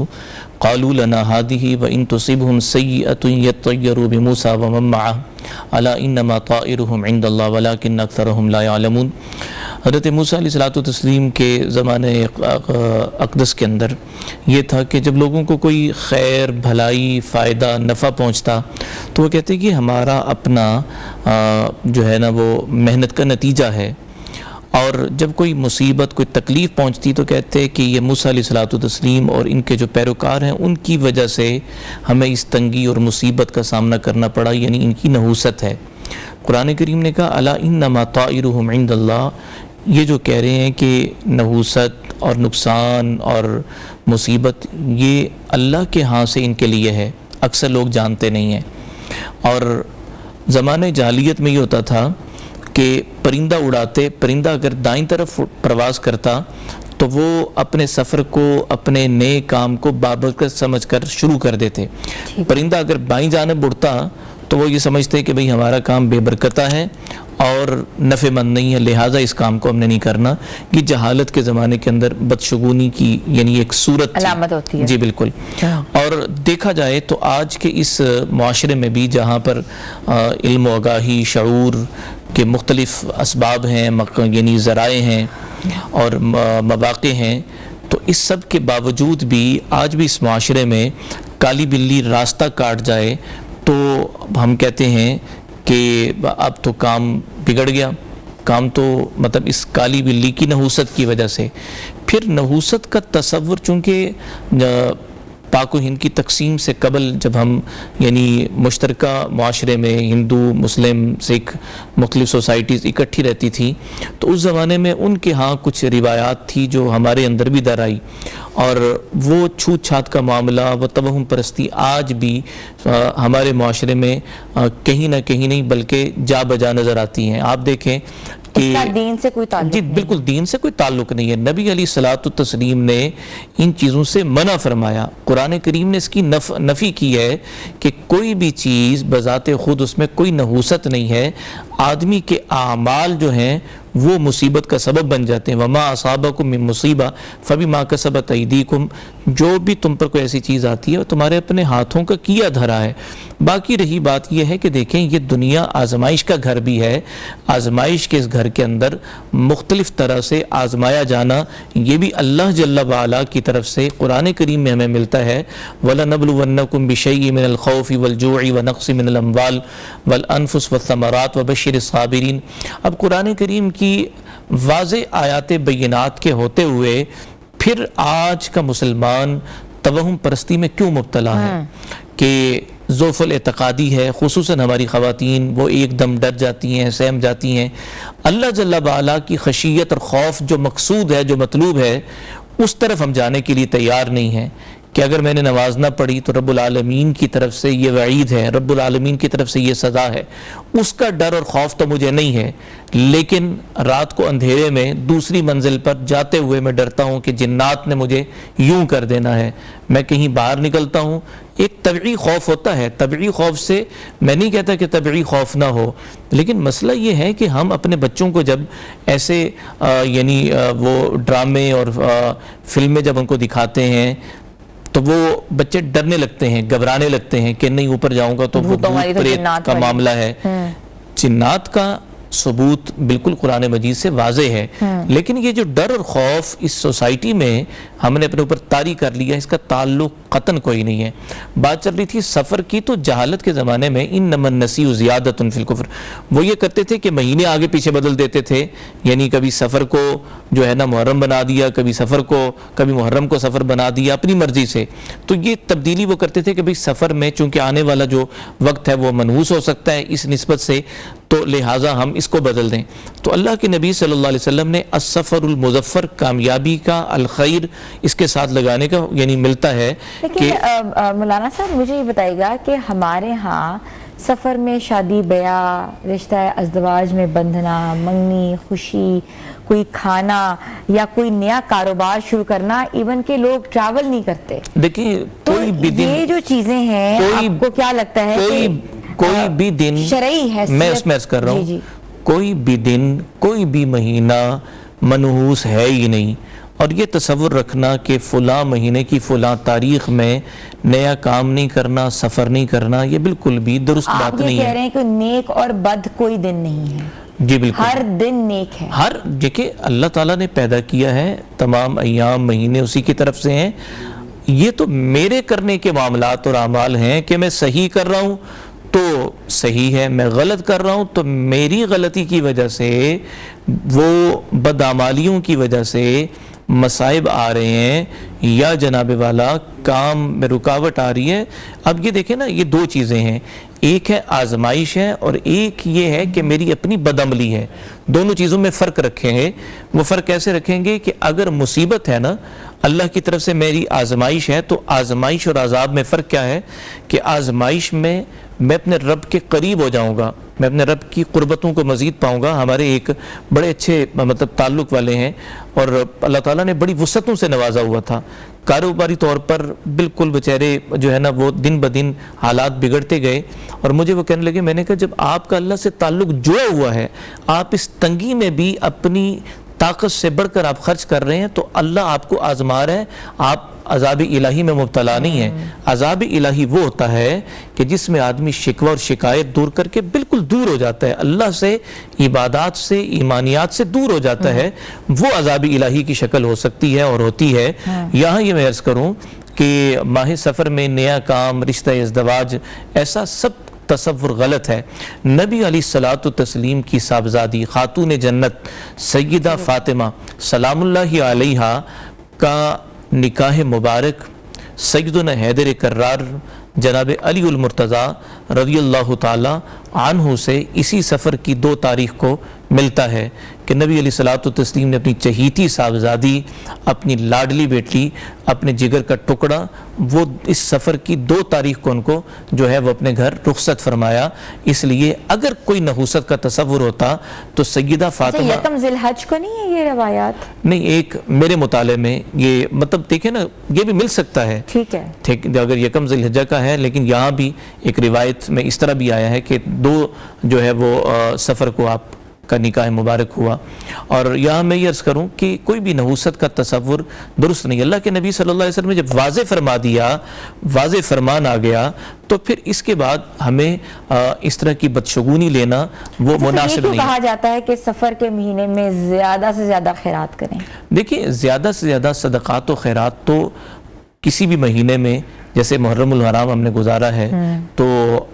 [SPEAKER 3] قَالُوا لَنَا هَٰذِهِ وَإِن تُصِبْهُمْ سَيِّئَةٌ يَطَّيَّرُوا بِمُوسَىٰ وَمَن مَّعَهُ أَلَا إِنَّمَا طَائِرُهُمْ عِندَ اللَّهِ وَلَٰكِنَّ أَكْثَرَهُمْ لَا يَعْلَمُونَ. حضرت موسیٰ علیہ السلام کے زمانے اقدس کے اندر یہ تھا کہ جب لوگوں کو کوئی خیر، بھلائی، فائدہ، نفع پہنچتا تو وہ کہتے کہ ہمارا اپنا جو ہے نا وہ محنت کا نتیجہ ہے، اور جب کوئی مصیبت، کوئی تکلیف پہنچتی تو کہتے کہ یہ موسیٰ علیہ السلام اور ان کے جو پیروکار ہیں ان کی وجہ سے ہمیں اس تنگی اور مصیبت کا سامنا کرنا پڑا، یعنی ان کی نحوست ہے. قرآن کریم نے کہا الا انما طائرهم عند اللہ. یہ جو کہہ رہے ہیں کہ نحوست اور نقصان اور مصیبت یہ اللہ کے ہاں سے ان کے لیے ہے، اکثر لوگ جانتے نہیں ہیں. اور زمانے جاہلیت میں یہ ہوتا تھا کہ پرندہ اڑاتے، پرندہ اگر دائیں طرف پرواز کرتا تو وہ اپنے سفر کو، اپنے نئے کام کو بابرکت سمجھ کر شروع کر دیتے. پرندہ اگر بائیں جانب اڑتا تو وہ یہ سمجھتے کہ بھئی ہمارا کام بے برکتہ ہے اور نفع مند نہیں ہے، لہٰذا اس کام کو ہم نے نہیں کرنا. یہ جہالت کے زمانے کے اندر بدشگونی کی یعنی ایک صورت
[SPEAKER 2] علامت ہوتی ہے.
[SPEAKER 3] جی بالکل. اور دیکھا جائے تو آج کے اس معاشرے میں بھی جہاں پر علم و آگاہی، شعور کے مختلف اسباب ہیں، یعنی ذرائع ہیں اور مواقع ہیں، تو اس سب کے باوجود بھی آج بھی اس معاشرے میں کالی بلی راستہ کاٹ جائے تو ہم کہتے ہیں کہ اب تو کام بگڑ گیا. کام تو مطلب اس کالی بلی کی نحوست کی وجہ سے. پھر نحوست کا تصور چونکہ پاک و ہند کی تقسیم سے قبل جب ہم یعنی مشترکہ معاشرے میں ہندو، مسلم، سکھ مختلف سوسائٹیز اکٹھی رہتی تھیں تو اس زمانے میں ان کے ہاں کچھ روایات تھی جو ہمارے اندر بھی در آئی، اور وہ چھوت چھات کا معاملہ، وہ توہم پرستی آج بھی ہمارے معاشرے میں کہیں نہ کہیں نہیں بلکہ جا بجا نظر آتی ہیں. آپ دیکھیں
[SPEAKER 2] اس کا دین سے کوئی تعلق
[SPEAKER 3] جی بالکل دین سے کوئی تعلق نہیں ہے. نبی علیہ الصلوۃ والتسلیم نے ان چیزوں سے منع فرمایا. قرآن کریم نے اس کی نفی کی ہے کہ کوئی بھی چیز بذات خود اس میں کوئی نحوست نہیں ہے. آدمی کے اعمال جو ہیں وہ مصیبت کا سبب بن جاتے ہیں. وما اصابکم من مصیبہ فبما کسبت ایدیکم, جو بھی تم پر کوئی ایسی چیز آتی ہے وہ تمہارے اپنے ہاتھوں کا کیا دھرا ہے. باقی رہی بات یہ ہے کہ دیکھیں یہ دنیا آزمائش کا گھر بھی ہے. آزمائش کے اس گھر کے اندر مختلف طرح سے آزمایا جانا یہ بھی اللہ جل وعلا کی طرف سے قرآن کریم میں ہمیں ملتا ہے. وَلَنَبْلُوَنَّكُمْ بِشَيْءٍ مِّنَ الْخَوْفِ وَالْجُوعِ وَنَقْصٍ مِّنَ الْأَمْوَالِ وَالْأَنفُسِ وَالثَّمَرَاتِ وَبَشِّرِ الصَّابِرِينَ. اب قرآن کریم کی واضح آیات بینات کے ہوتے ہوئے پھر آج کا مسلمان توہم پرستی میں کیوں مبتلا ہے کہ ضعف الاعتقادی ہے, خصوصاً ہماری خواتین وہ ایک دم ڈر جاتی ہیں, سہم جاتی ہیں. اللہ جل وعلا کی خشیت اور خوف جو مقصود ہے, جو مطلوب ہے, اس طرف ہم جانے کے لیے تیار نہیں ہیں کہ اگر میں نے نماز نہ پڑھی تو رب العالمین کی طرف سے یہ وعید ہے, رب العالمین کی طرف سے یہ سزا ہے. اس کا ڈر اور خوف تو مجھے نہیں ہے, لیکن رات کو اندھیرے میں دوسری منزل پر جاتے ہوئے میں ڈرتا ہوں کہ جنات نے مجھے یوں کر دینا ہے. میں کہیں باہر نکلتا ہوں, ایک طبعی خوف ہوتا ہے. طبعی خوف سے میں نہیں کہتا کہ طبعی خوف نہ ہو, لیکن مسئلہ یہ ہے کہ ہم اپنے بچوں کو جب ایسے یعنی وہ ڈرامے اور فلمیں جب ان کو دکھاتے ہیں تو وہ بچے ڈرنے لگتے ہیں, گھبرانے لگتے ہیں کہ نہیں اوپر جاؤں گا تو وہ بھوت پریت کا معاملہ ہے. جنات کا ثبوت بالکل قرآن مجید سے واضح ہے, لیکن یہ جو ڈر اور خوف اس سوسائٹی میں ہم نے اپنے اوپر طاری کر لیا, اس کا تعلق قطعاً کوئی نہیں ہے. بات چل رہی تھی سفر کی, تو جہالت کے زمانے میں انما النسیء زیادۃ فی الکفر, وہ یہ کرتے تھے کہ مہینے آگے پیچھے بدل دیتے تھے. یعنی کبھی سفر کو جو ہے نا محرم بنا دیا, کبھی محرم کو سفر بنا دیا اپنی مرضی سے. تو یہ تبدیلی وہ کرتے تھے کہ بھئی سفر میں چونکہ آنے والا جو وقت ہے وہ منحوس ہو سکتا ہے اس نسبت سے, تو لہٰذا ہم اس کو بدل دیں. تو اللہ کے نبی صلی اللہ علیہ وسلم نے السفر المظفر, کامیابی کا, الخیر اس کے ساتھ لگانے کا یعنی ملتا ہے.
[SPEAKER 2] لیکن مولانا صاحب مجھے یہ بتائیے گا کہ ہمارے ہاں سفر میں شادی بیاہ, رشتہ ازدواج میں بندھنا, منگنی, خوشی, کوئی کھانا یا کوئی نیا کاروبار شروع کرنا, ایون کہ لوگ ٹریول نہیں کرتے.
[SPEAKER 3] دیکھیں کوئی بھی دن,
[SPEAKER 2] یہ جو چیزیں ہیں آپ کو کیا لگتا ہے کہ
[SPEAKER 3] کوئی بھی دن
[SPEAKER 2] شرعی ہے؟
[SPEAKER 3] میں اس میں عرض کر رہا ہوں, کوئی بھی دن, کوئی بھی مہینہ منحوس ہے ہی نہیں. اور یہ تصور رکھنا کہ فلاں مہینے کی فلاں تاریخ میں نیا کام نہیں کرنا, سفر نہیں کرنا, یہ بالکل بھی درست بات نہیں ہے.
[SPEAKER 2] آپ یہ کہہ رہے ہیں کہ نیک اور بد کوئی دن نہیں ہے؟
[SPEAKER 3] جی بالکل,
[SPEAKER 2] ہر دن نیک ہے.
[SPEAKER 3] ہر دیکھیں اللہ تعالیٰ نے پیدا کیا ہے, تمام ایام مہینے اسی کی طرف سے ہیں. یہ تو میرے کرنے کے معاملات اور اعمال ہیں کہ میں صحیح کر رہا ہوں تو صحیح ہے, میں غلط کر رہا ہوں تو میری غلطی کی وجہ سے, وہ بدعمالیوں کی وجہ سے مصائب آ رہے ہیں یا جناب والا کام میں رکاوٹ آ رہی ہے. اب یہ دیکھیں نا, یہ دو چیزیں ہیں, ایک ہے آزمائش ہے اور ایک یہ ہے کہ میری اپنی بدعملی ہے. دونوں چیزوں میں فرق رکھیں گے. وہ فرق کیسے رکھیں گے کہ اگر مصیبت ہے نا اللہ کی طرف سے میری آزمائش ہے, تو آزمائش اور عذاب میں فرق کیا ہے کہ آزمائش میں اپنے رب کے قریب ہو جاؤں گا, میں اپنے رب کی قربتوں کو مزید پاؤں گا. ہمارے ایک بڑے اچھے مطلب تعلق والے ہیں اور اللہ تعالیٰ نے بڑی وسعتوں سے نوازا ہوا تھا. کاروباری طور پر بالکل بیچارے جو ہے نا وہ دن بدن حالات بگڑتے گئے, اور مجھے وہ کہنے لگے, میں نے کہا جب آپ کا اللہ سے تعلق جڑا ہوا ہے, آپ اس تنگی میں بھی اپنی طاقت سے بڑھ کر آپ خرچ کر رہے ہیں, تو اللہ آپ کو آزما رہا ہے. آپ عذاب الہی میں مبتلا نہیں ہے. عذاب الہی وہ ہوتا ہے کہ جس میں آدمی شکوہ اور شکایت دور کر کے بالکل دور ہو جاتا ہے, اللہ سے, عبادات سے, ایمانیات سے دور ہو جاتا ہے. وہ عذاب الہی کی شکل ہو سکتی ہے اور ہوتی ہے. یہاں یہ میں عرض کروں کہ ماہ سفر میں نیا کام, رشتہ ازدواج, ایسا سب تصور غلط ہے. نبی علیہ الصلوۃ والتسلیم کی صاحبزادی خاتون جنت سیدہ فاطمہ سلام اللہ علیہا کا نکاح مبارک سیدنا حیدر کرار جناب علی المرتضیٰ رضی اللہ تعالی عنہ سے اسی سفر کی 2 تاریخ کو ملتا ہے کہ نبی علیہ الصلوۃ والتسلیم نے اپنی چہیتی صاحبزادی, اپنی لاڈلی بیٹی, اپنے جگر کا ٹکڑا, وہ اس سفر کی 2 تاریخ کو ان کو جو ہے وہ اپنے گھر رخصت فرمایا. اس لیے اگر کوئی نحوست کا تصور ہوتا تو سیدہ فاطمہ
[SPEAKER 2] یکم ذی الحج کو نہیں ہے یہ روایات؟
[SPEAKER 3] نہیں, ایک میرے مطالعے میں یہ مطلب دیکھیں نا, یہ بھی مل سکتا ہے,
[SPEAKER 2] ٹھیک ہے,
[SPEAKER 3] اگر یکم ذی الحجہ کا ہے, لیکن یہاں بھی ایک روایت میں اس طرح بھی آیا ہے کہ 2 جو ہے وہ سفر کو آپ کا نکاح مبارک ہوا. اور یہاں میں یہ عرض کروں کہ کوئی بھی نحوست کا تصور درست نہیں. اللہ کے نبی صلی اللہ علیہ وسلم نے جب واضح فرما دیا, واضح فرمان آ گیا, تو پھر اس کے بعد ہمیں اس طرح کی بدشگونی لینا وہ مناسب نہیں.
[SPEAKER 2] کہا جاتا ہے کہ سفر کے مہینے میں زیادہ سے زیادہ خیرات کریں.
[SPEAKER 3] دیکھیں, زیادہ سے زیادہ صدقات و خیرات تو کسی بھی مہینے میں, جیسے محرم الحرام ہم نے گزارا ہے تو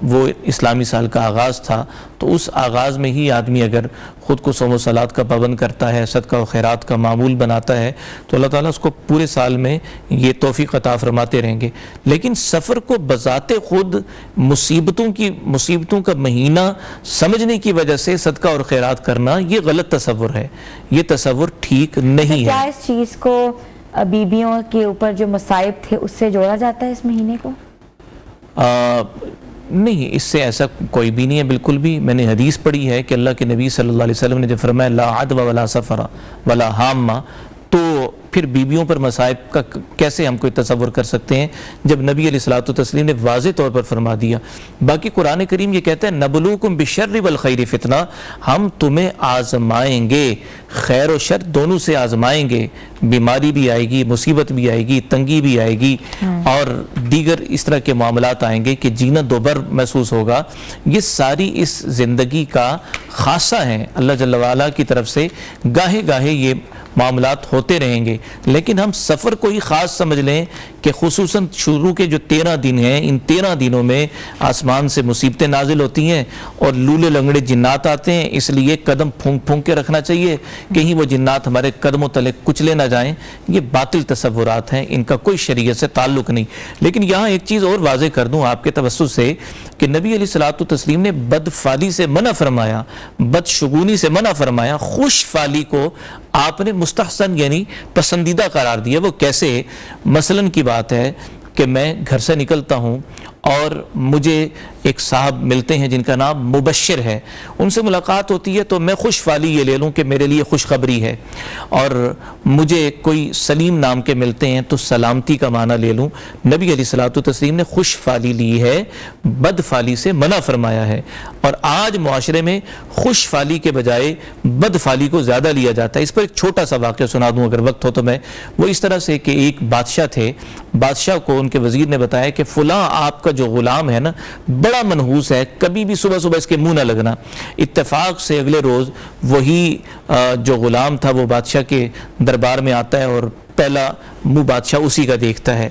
[SPEAKER 3] وہ اسلامی سال کا آغاز تھا, تو اس آغاز میں ہی آدمی اگر خود کو صوم و صلات کا پابند کرتا ہے, صدقہ و خیرات کا معمول بناتا ہے, تو اللہ تعالیٰ اس کو پورے سال میں یہ توفیق عطا فرماتے رہیں گے. لیکن سفر کو بذات خود مصیبتوں کا مہینہ سمجھنے کی وجہ سے صدقہ اور خیرات کرنا یہ غلط تصور ہے, یہ تصور ٹھیک نہیں ہے.
[SPEAKER 2] کیا اس چیز کو بیبیوں کے اوپر جو مصائب تھے اس سے جوڑا جاتا ہے اس مہینے کو؟
[SPEAKER 3] نہیں, اس سے ایسا کوئی بھی نہیں ہے بالکل بھی. میں نے حدیث پڑھی ہے کہ اللہ کے نبی صلی اللہ علیہ وسلم نے جب فرمایا لا عدو ولا سفر ولا حامہ, تو پھر بیویوں پر مصائب کا کیسے ہم کوئی تصور کر سکتے ہیں جب نبی علیہ الصلوۃ والتسلیم نے واضح طور پر فرما دیا. باقی قرآن کریم یہ کہتا ہے نبلوکم بالشر والخیر فتنہ, ہم تمہیں آزمائیں گے, خیر و شر دونوں سے آزمائیں گے. بیماری بھی آئے گی, مصیبت بھی آئے گی, تنگی بھی آئے گی, اور دیگر اس طرح کے معاملات آئیں گے کہ جینا دوبر محسوس ہوگا. یہ ساری اس زندگی کا خاصہ ہیں اللہ جل وعلا کی طرف سے. گاہے گاہے یہ معاملات ہوتے رہیں گے, لیکن ہم سفر کو ہی خاص سمجھ لیں کہ خصوصاً شروع کے جو 13 دن ہیں, ان 13 دنوں میں آسمان سے مصیبتیں نازل ہوتی ہیں اور لولے لنگڑے جنات آتے ہیں, اس لیے قدم پھونک پھونک کے رکھنا چاہیے, کہیں وہ جنات ہمارے قدموں تلے کچلے نہ جائیں. یہ باطل تصورات ہیں, ان کا کوئی شریعت سے تعلق نہیں. لیکن یہاں ایک چیز اور واضح کر دوں آپ کے توسط سے کہ نبی علیہ الصلوۃ والتسلیم نے بدفعلی سے منع فرمایا, بدشگونی سے منع فرمایا, خوش فعلی کو آپ نے مستحسن یعنی پسندیدہ قرار دیا. وہ کیسے؟ مثلاً کی بات ہے کہ میں گھر سے نکلتا ہوں اور مجھے ایک صاحب ملتے ہیں جن کا نام مبشر ہے, ان سے ملاقات ہوتی ہے تو میں خوش فعلی یہ لے لوں کہ میرے لیے خوشخبری ہے, اور مجھے کوئی سلیم نام کے ملتے ہیں تو سلامتی کا معنی لے لوں. نبی علیہ الصلوۃ والتسلیم نے خوش فعلی لی ہے, بد فعلی سے منع فرمایا ہے. اور آج معاشرے میں خوش فعلی کے بجائے بد فعلی کو زیادہ لیا جاتا ہے. اس پر ایک چھوٹا سا واقعہ سنا دوں اگر وقت ہو تو میں. وہ اس طرح سے کہ ایک بادشاہ تھے, بادشاہ کو ان کے وزیر نے بتایا کہ فلاں آپ کا جو غلام ہے نا بڑا منحوس ہے, کبھی بھی صبح صبح اس کے منہ نہ لگنا. اتفاق سے اگلے روز وہی جو غلام تھا وہ بادشاہ کے دربار میں آتا ہے اور پہلا منہ بادشاہ اسی کا دیکھتا ہے.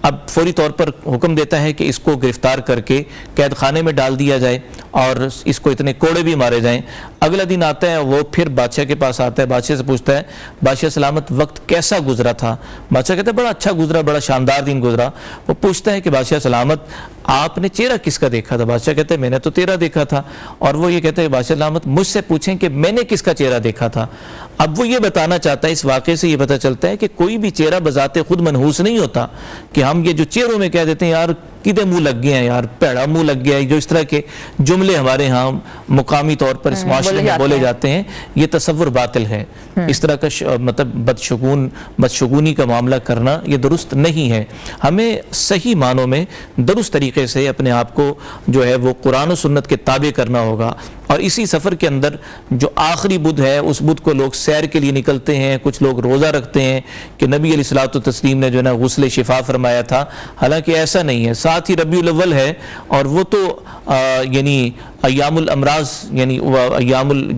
[SPEAKER 3] اب فوری طور پر حکم دیتا ہے کہ اس کو گرفتار کر کے قید خانے میں ڈال دیا جائے اور اس کو اتنے کوڑے بھی مارے جائیں. اگلا دن آتا ہے, وہ پھر بادشاہ کے پاس آتا ہے, بادشاہ سے پوچھتا ہے بادشاہ سلامت وقت کیسا گزرا تھا؟ بادشاہ کہتا ہے بڑا اچھا گزرا, بڑا شاندار دن گزرا. وہ پوچھتا ہے کہ بادشاہ سلامت آپ نے چہرہ کس کا دیکھا تھا؟ بادشاہ کہتے ہیں میں نے تو تیرا دیکھا تھا. اور وہ یہ کہتا ہے بادشاہ سلامت مجھ سے پوچھیں کہ میں نے کس کا چہرہ دیکھا تھا. اب وہ یہ بتانا چاہتا ہے, اس واقعے سے یہ پتہ چلتا ہے کہ کوئی بھی چہرہ بذات خود منحوس نہیں ہوتا, کہ ہم یہ جو چہروں میں کہہ دیتے ہیں یار کدے منہ لگ گئے ہیں, یار پیڑا منہ لگ گیا ہے, جو اس طرح کے جملے ہمارے ہاں مقامی طور پر اس معاشرے میں بولے جاتے ہیں, یہ تصور باطل ہے. اس طرح کا مطلب بدشگونی کا معاملہ کرنا یہ درست نہیں ہے. ہمیں صحیح معنوں میں درست طریقے سے اپنے آپ کو جو ہے وہ قرآن و سنت کے تابع کرنا ہوگا. اور اسی سفر کے اندر جو آخری بدھ ہے اس بدھ کو لوگ سیر کے لیے نکلتے ہیں, کچھ لوگ روزہ رکھتے ہیں کہ نبی علیہ الصلوۃ والتسلیم نے جو ہے نا غسل شفا فرمایا تھا, حالانکہ ایسا نہیں ہے. ساتھ ہی ربیع الاول ہے اور وہ تو یعنی ایام الامراض یعنی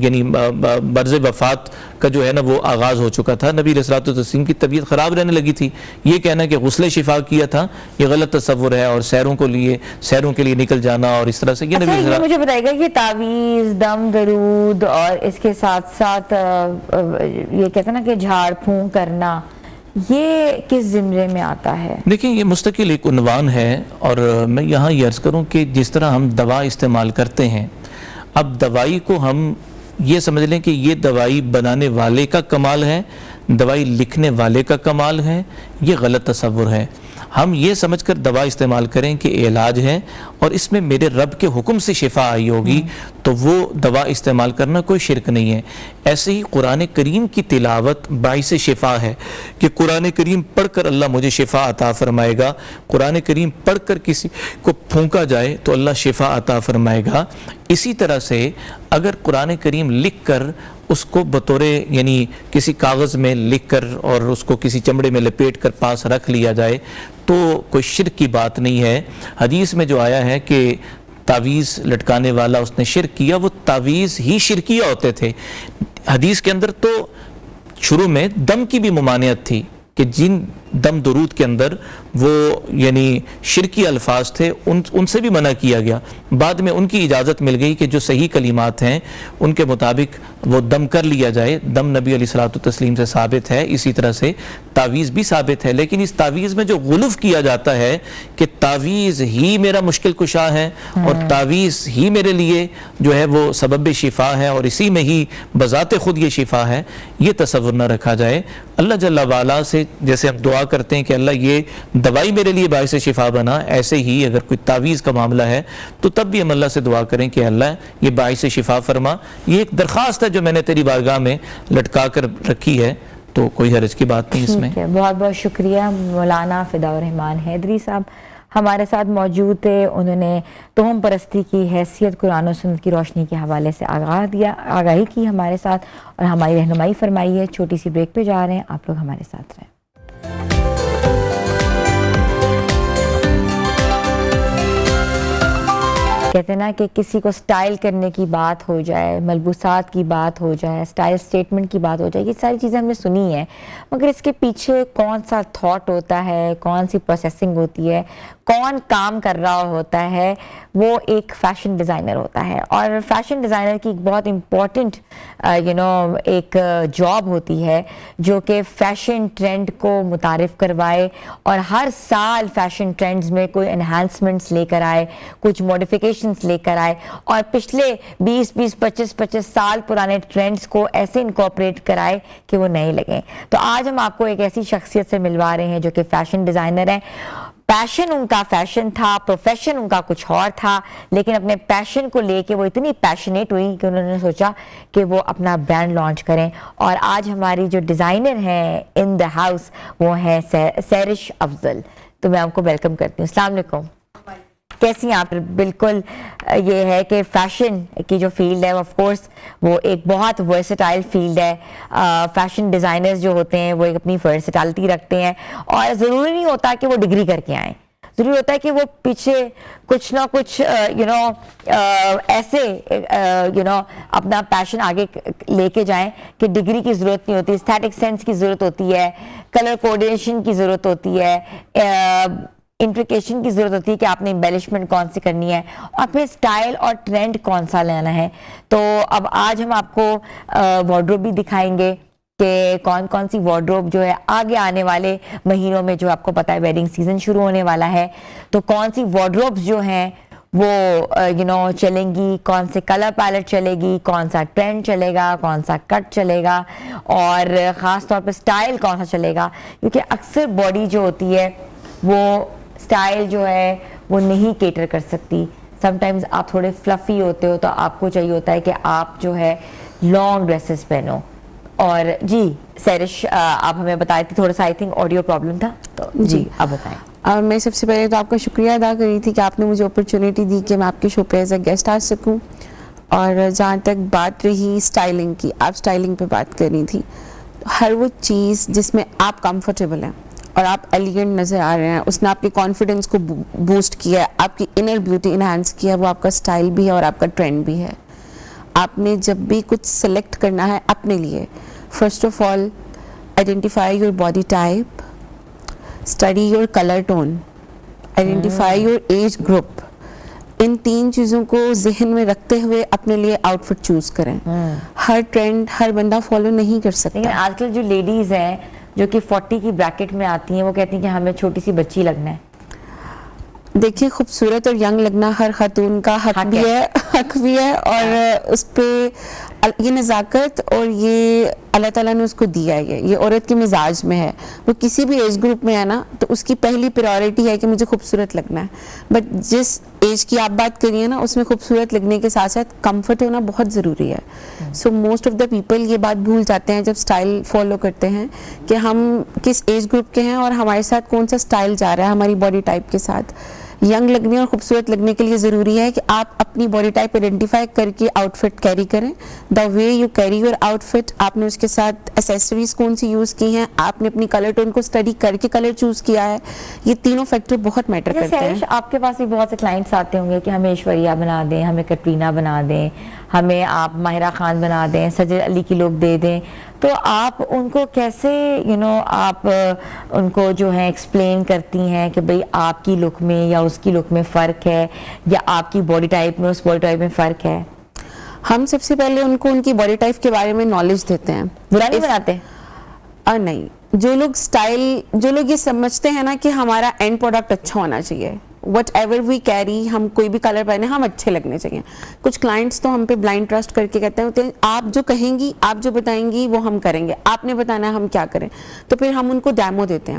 [SPEAKER 3] یعنی برز وفات کا جو ہے نا وہ آغاز ہو چکا تھا. نبی علیہ الصلوۃ والتسلیم کی طبیعت خراب رہنے لگی تھی. یہ کہنا کہ غسل شفا کیا تھا یہ غلط تصور ہے, اور سیروں کے لیے نکل جانا اور اس طرح سے. یہ
[SPEAKER 2] اچھا, مجھے بتائے گا کہ تعویذ, دم درود اور اس کے ساتھ ساتھ یہ کہتے ہیں نا کہ جھاڑ پھونک کرنا, یہ کس زمرے میں آتا ہے؟
[SPEAKER 3] دیکھیں یہ مستقل ایک عنوان ہے, اور میں یہاں یہ عرض کروں کہ جس طرح ہم دوا استعمال کرتے ہیں, اب دوائی کو ہم یہ سمجھ لیں کہ یہ دوائی بنانے والے کا کمال ہے, دوائی لکھنے والے کا کمال ہے, یہ غلط تصور ہے. ہم یہ سمجھ کر دوا استعمال کریں کہ علاج ہے اور اس میں میرے رب کے حکم سے شفا آئی ہوگی تو وہ دوا استعمال کرنا کوئی شرک نہیں ہے. ایسے ہی قرآن کریم کی تلاوت باعث شفا ہے کہ قرآن کریم پڑھ کر اللہ مجھے شفا عطا فرمائے گا. قرآن کریم پڑھ کر کسی کو پھونکا جائے تو اللہ شفا عطا فرمائے گا. اسی طرح سے اگر قرآن کریم لکھ کر اس کو بطور یعنی کسی کاغذ میں لکھ کر اور اس کو کسی چمڑے میں لپیٹ کر پاس رکھ لیا جائے تو کوئی شرک کی بات نہیں ہے. حدیث میں جو آیا ہے کہ تعویذ لٹکانے والا اس نے شرک کیا, وہ تعویذ ہی شرکیہ ہوتے تھے. حدیث کے اندر تو شروع میں دم کی بھی ممانعت تھی کہ جن دم درود کے اندر وہ یعنی شرکی الفاظ تھے ان سے بھی منع کیا گیا. بعد میں ان کی اجازت مل گئی کہ جو صحیح کلمات ہیں ان کے مطابق وہ دم کر لیا جائے. دم نبی علیہ الصلوۃ والتسلیم سے ثابت ہے, اسی طرح سے تعویذ بھی ثابت ہے. لیکن اس تعویذ میں جو غلو کیا جاتا ہے کہ تعویذ ہی میرا مشکل کشا ہے اور تعویذ ہی میرے لیے جو ہے وہ سبب شفا ہے اور اسی میں ہی بذات خود یہ شفا ہے, یہ تصور نہ رکھا جائے. اللہ جل وعلا سے جیسے ہم دعا کرتے ہیں کہ اللہ یہ دوائی میرے لیے باعث شفا بنا, ایسے ہی اگر کوئی تعویذ کا معاملہ ہے تو تب بھی ہم اللہ سے دعا کریں کہ اللہ یہ باعث شفا فرما. یہ ایک درخواست ہے جو میں نے تیری بارگاہ میں لٹکا کر رکھی ہے, تو کوئی حرج کی بات نہیں اس میں.
[SPEAKER 2] بہت بہت شکریہ. مولانا فداء الرحمان حیدری صاحب ہمارے ساتھ موجود تھے. انہوں نے توہم پرستی کی حیثیت قرآن و سنت کی روشنی کے حوالے سے آگاہی کی ہمارے ساتھ اور ہماری رہنمائی فرمائی ہے. چھوٹی سی بریک پہ جا رہے ہیں, آپ لوگ ہمارے ساتھ رہیں. کہتے ہیں نا کہ کسی کو سٹائل کرنے کی بات ہو جائے, ملبوسات کی بات ہو جائے, سٹائل سٹیٹمنٹ کی بات ہو جائے, یہ ساری چیزیں ہم نے سنی ہیں, مگر اس کے پیچھے کون سا تھاٹ ہوتا ہے, کون سی پروسیسنگ ہوتی ہے, کون کام کر رہا ہوتا ہے, وہ ایک فیشن ڈیزائنر ہوتا ہے. اور فیشن ڈیزائنر کی ایک بہت امپورٹنٹ ایک جاب ہوتی ہے جو کہ فیشن ٹرینڈ کو متعارف کروائے اور ہر سال فیشن ٹرینڈز میں کوئی انہانسمنٹس لے کر آئے, کچھ موڈیفیکیشنز لے کر آئے اور پچھلے 20-25 سال پرانے ٹرینڈز کو ایسے انکارپوریٹ کرائے کہ وہ نئے لگیں. تو آج ہم آپ کو ایک ایسی شخصیت سے ملوا رہے ہیں جو کہ فیشن ڈیزائنر ہیں. پیشن ان کا فیشن تھا, پروفیشن ان کا کچھ اور تھا, لیکن اپنے پیشن کو لے کے وہ اتنی پیشنیٹ ہوئی کہ انہوں نے سوچا کہ وہ اپنا برانڈ لانچ کریں. اور آج ہماری جو ڈیزائنر ہیں ان دا ہاؤس وہ ہیں سیرش افضل. تو میں آپ کو ویلکم کرتی ہوں. السلام علیکم, کیسی ہیں آپ؟ بالکل یہ ہے کہ فیشن کی جو فیلڈ ہے آف کورس وہ ایک بہت ورسٹائل فیلڈ ہے. فیشن ڈیزائنرز جو ہوتے ہیں وہ ایک اپنی ورسٹائلٹی رکھتے ہیں اور ضروری نہیں ہوتا کہ وہ ڈگری کر کے آئیں, ضروری ہوتا ہے کہ وہ پیچھے کچھ نہ کچھ ایسے اپنا پیشن آگے لے کے جائیں کہ ڈگری کی ضرورت نہیں ہوتی, اسٹیٹک سینس کی ضرورت ہوتی ہے, کلر کوآرڈینیشن کی ضرورت ہوتی ہے, انٹریکیشن کی ضرورت ہوتی ہے کہ آپ نے امبیلشمنٹ کون سی کرنی ہے اور پھر سٹائل اور ٹرینڈ کون سا لینا ہے. تو اب آج ہم آپ کو وارڈروب بھی دکھائیں گے کہ کون کون سی وارڈروب جو ہے آگے آنے والے مہینوں میں, جو آپ کو پتہ ہے ویڈنگ سیزن شروع ہونے والا ہے, تو کون سی وارڈروبس جو ہیں وہ چلیں گی, کون سے کلر پیلٹ چلے گی, کون سا ٹرینڈ چلے گا, کون سا کٹ چلے گا اور خاص طور پہ سٹائل کون سا چلے گا. کیونکہ اکثر باڈی جو ہوتی ہے وہ سٹائل جو ہے وہ نہیں کیٹر کر سکتی. سم ٹائمز آپ تھوڑے فلفی ہوتے ہو تو آپ کو چاہیے ہوتا ہے کہ آپ جو ہے لانگ ڈریسز پہنو. اور جی سیرش آپ ہمیں بتائے تھے تھوڑا سا آئی تھنک آڈیو پرابلم تھا, تو جی آپ بتائیں.
[SPEAKER 4] اور میں سب سے پہلے تو آپ کا شکریہ ادا کر رہی تھی کہ آپ نے مجھے اپرچونیٹی دی کہ میں آپ کے شو پہ ایز اے گیسٹ آ سکوں. اور جہاں تک بات رہی سٹائلنگ کی, آپ سٹائلنگ پہ بات کر رہی تھی, ہر وہ چیز جس میں آپ کمفرٹیبل ہیں اور آپ ایلیگنٹ نظر آ رہے ہیں, اس نے آپ کے کانفیڈنس کو بوسٹ کیا ہے, آپ کی انر بیوٹی انہانس کیا ہے, وہ آپ کا سٹائل بھی ہے اور آپ کا ٹرینڈ بھی ہے. آپ نے جب بھی کچھ سلیکٹ کرنا ہے اپنے لیے, first of all identify your body type, study your colour tone, identify your age group. ان 3 چیزوں کو ذہن میں رکھتے ہوئے اپنے لیے آؤٹ فٹ چوز کریں. ہر ٹرینڈ ہر بندہ فالو نہیں کر سکتا.
[SPEAKER 2] لیکن آج کل جو لیڈیز ہیں جو کہ 40 کی بریکٹ میں آتی ہیں وہ کہتی ہیں کہ ہمیں چھوٹی سی بچی لگنا ہے.
[SPEAKER 4] دیکھیے خوبصورت اور ینگ لگنا ہر خاتون کا حق بھی ہے حق بھی ہے اور اس پہ یہ نزاکت اور یہ اللہ تعالیٰ نے اس کو دیا ہے, یہ عورت کے مزاج میں ہے. وہ کسی بھی ایج گروپ میں ہے نا تو اس کی پہلی پریورٹی ہے کہ مجھے خوبصورت لگنا ہے, بٹ جس ایج کی آپ بات کریے نا اس میں خوبصورت لگنے کے ساتھ ساتھ کمفرٹ ہونا بہت ضروری ہے. So most of the people یہ بات بھول جاتے ہیں جب اسٹائل فالو کرتے ہیں کہ ہم کس ایج گروپ کے ہیں اور ہمارے ساتھ کون سا اسٹائل جا رہا ہے ہماری باڈی ٹائپ کے ساتھ. ینگ لگنے اور خوبصورت لگنے کے لیے ضروری ہے کہ آپ اپنی باڈی ٹائپ آئیڈینٹیفائی کر کے آؤٹ فٹ کیری کریں. The way you carry your outfit, آپ نے اس کے ساتھ ایسیسریز کون سی یوز کی ہیں, آپ نے اپنی کلر ٹون کو اسٹڈی کر کے کلر چوز کیا ہے, یہ تینوں فیکٹر بہت میٹر کرتے ہیں.
[SPEAKER 2] آپ کے پاس بھی بہت سے کلائنٹس آتے ہوں گے کہ ہمیں ایشوریا بنا دیں, ہمیں کٹرینہ بنا دیں, ہمیں آپ ماہرہ خان بنا دیں, سجد علی کی لوگ دے دیں, تو آپ ان کو کیسے آپ ان کو جو ہے ایکسپلین کرتی ہیں کہ بھئی آپ کی لک میں یا اس کی لک میں فرق ہے, یا آپ کی باڈی ٹائپ میں اس باڈی ٹائپ میں فرق ہے؟
[SPEAKER 4] ہم سب سے پہلے ان کو ان کی باڈی ٹائپ کے بارے میں نالج دیتے ہیں.
[SPEAKER 2] برا نہیں بناتے؟
[SPEAKER 4] نہیں, جو لوگ یہ سمجھتے ہیں نا کہ ہمارا اینڈ پروڈکٹ اچھا ہونا چاہیے, وٹ ایور وی کیری, ہم کوئی بھی کلر پہنے ہم اچھے لگنے چاہیے. کچھ کلائنٹس تو ہم پہ بلائنڈ ٹرسٹ کر کے کہتے ہیں آپ جو کہیں گی, آپ جو بتائیں گی وہ ہم کریں گے, آپ نے بتانا ہے ہم کیا کریں. تو پھر ہم ان کو ڈیمو دیتے ہیں.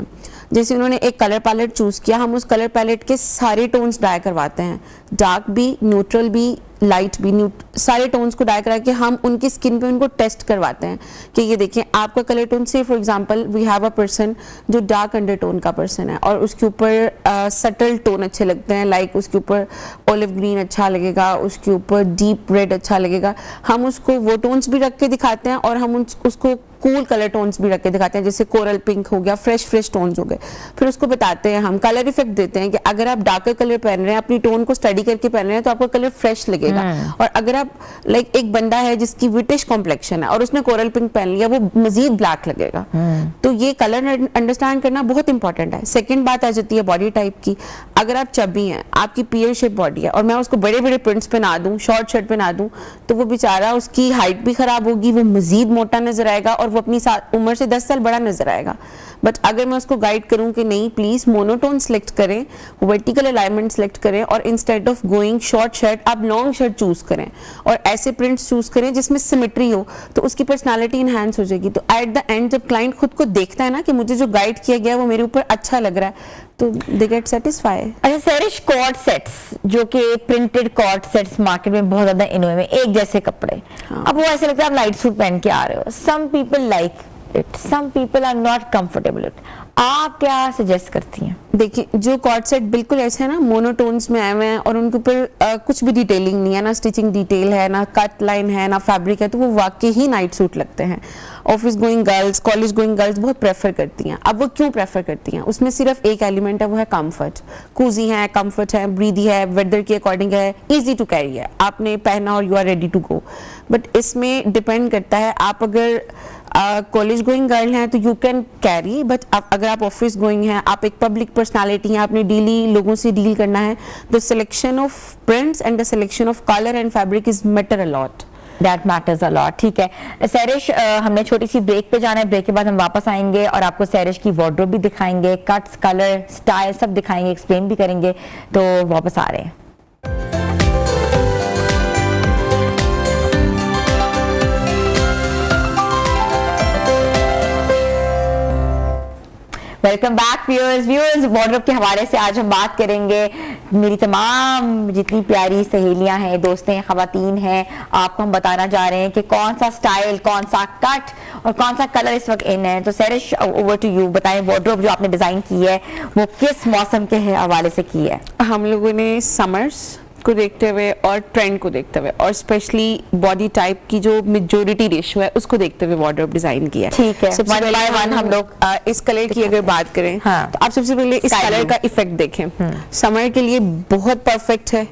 [SPEAKER 4] جیسے انہوں نے ایک کلر پیلیٹ چوز کیا, ہم اس کلر پیلیٹ کے سارے ٹونز ڈائی کرواتے ہیں, ڈارک بھی, نیوٹرل بھی, لائٹ بھی, سارے ٹونز کو ڈائی کرا کے ہم ان کی اسکن پہ ان کو ٹیسٹ کرواتے ہیں کہ یہ دیکھیں آپ کا کلر ٹون سے, for example we have a person جو ڈارک انڈر ٹون کا پرسن ہے اور اس کے اوپر سٹل ٹون اچھے لگتے ہیں, لائک اس کے اوپر اولیو گرین اچھا لگے گا, اس کے اوپر ڈیپ ریڈ اچھا لگے گا. ہم اس کو وہ ٹونز بھی رکھ کے دکھاتے ہیں اور ہم اس کو کول کلر ٹونز بھی رکھ کے دکھاتے ہیں, جیسے کورل پنک ہو گیا, فریش ٹونز ہو گئے. پھر اس کو بتاتے ہیں, ہم کلر ایفیکٹ دیتے ہیں کہ اگر آپ ڈارکر کلر پہن رہے ہیں, اپنی ٹون کو اسٹڈی کر کے پہن رہے ہیں تو آپ کا کلر فریش لگے گا. اور اگر آپ لائک ایک بندہ ہے جس کی وٹش کمپلیکشن ہے اور اس نے کورل پنک پہن لیا, وہ مزید بلیک لگے گا. تو یہ کلر انڈرسٹینڈ کرنا بہت امپورٹنٹ ہے. سیکنڈ بات آ جاتی ہے باڈی ٹائپ کی. اگر آپ چبی ہیں, آپ کی پیئر شیپ باڈی ہے, اور میں اس کو بڑے بڑے پرنٹس پہنا دوں, شارٹ شرٹ پہنا دوں, تو وہ بیچارہ اس کی ہائٹ بھی خراب ہوگی, وہ مزید موٹا نظر آئے گا اور وہ اپنی عمر سے 10 سال بڑا نظر آئے گا. بٹ اگر میں اس کو گائیڈ کروں کہ نہیں پلیز مونوٹون سلیکٹ کریں, ورٹیکل الائنمنٹ سلیکٹ کریں, اور instead of going short shirt آپ لانگ شرٹ چوز کریں اور ایسے پرنٹس چوز کریں جس میں سیمیٹری ہو, تو اس کی پرسنالٹی انہینس ہو جائے گی. تو ایٹ دا اینڈ جب کلائنٹ خود کو دیکھتا ہے نا کہ مجھے جو گائیڈ کیا گیا وہ میرے اوپر اچھا لگ رہا ہے, تو دے گیٹ سیٹسفائی.
[SPEAKER 2] اچھا سیرش, کارڈ سیٹس جو کہ پرنٹڈ کارڈ سیٹس مارکیٹ میں بہت زیادہ انوے میں, ایک جیسے کپڑے, اب وہ ایسے لگتا ہے آپ نائٹ سوٹ پہن کے آ رہے ہو. Some people like it, some people are not comfortable it. آپ کیا سجیسٹ کرتی ہیں؟
[SPEAKER 4] دیکھیں, جو کارڈ سیٹ بالکل ایسے ہیں نا مونوٹونز میں آئے ہوئے ہیں اور ان کے اوپر کچھ بھی ڈیٹیلنگ نہیں ہے, نہ اسٹیچنگ ڈیٹیل ہے, نہ کٹ لائن ہے, نہ فیبرک ہے, تو وہ واقعی ہی نائٹ سوٹ لگتے ہیں. Office going girls, college going girls بہت پریفر کرتی ہیں. اب وہ کیوں پریفر کرتی ہیں؟ اس میں صرف ایک ایلیمنٹ ہے, وہ ہے کمفرٹ. کوزی ہے, کمفرٹ ہے, بریدی ہے, ویدر کے اکارڈنگ ہے, ایزی ٹو کیری ہے, آپ نے پہنا اور you are ready to go. But اس میں ڈپینڈ کرتا ہے, آپ اگر کالج گوئنگ گرل ہیں تو یو کین کیری, بٹ اگر آپ آفس گوئنگ ہیں, آپ ایک پبلک پرسنالٹی ہیں, آپ نے ڈیلی لوگوں سے ڈیل کرنا ہے, the selection of prints and the selection of color and fabric is matter a lot.
[SPEAKER 2] That matters a lot. ٹھیک ہے سیرش, ہم نے چھوٹی سی بریک پہ جانا ہے, بریک کے بعد ہم واپس آئیں گے اور آپ کو سیرش کی وارڈروب بھی دکھائیں گے, کٹس, کلر, سٹائل سب دکھائیں گے, ایکسپلین بھی کریں گے. تو واپس آ رہے ہیں. Welcome back viewers. وارڈروب کے حوالے سے آج ہم بات کریں گے. میری تمام جتنی پیاری سہیلیاں ہیں, دوستیں ہیں, خواتین ہیں, آپ کو ہم بتانا چاہ رہے ہیں کہ کون سا سٹائل, کون سا کٹ اور کون سا کلر اس وقت ان ہے. تو سیرش, اوور ٹو یو. بتائیں وارڈروب جو آپ نے ڈیزائن کی ہے وہ کس موسم کے حوالے سے کی ہے؟
[SPEAKER 4] ہم لوگوں نے سمرز کو دیکھتے ہوئے اور ٹرینڈ کو دیکھتے ہوئے اور اسپیشلی باڈی ٹائپ کی جو میجورٹی ریشو ہے اس کو دیکھتے ہوئے وارڈروب ڈیزائن کیا ہے.
[SPEAKER 2] ٹھیک ہے,
[SPEAKER 4] سب سے پہلے ہم لوگ اس کلر کی اگر بات کریں تو آپ سب سے پہلے اس کلر کا ایفیکٹ دیکھیں. سمر کے لیے بہت پرفیکٹ ہے,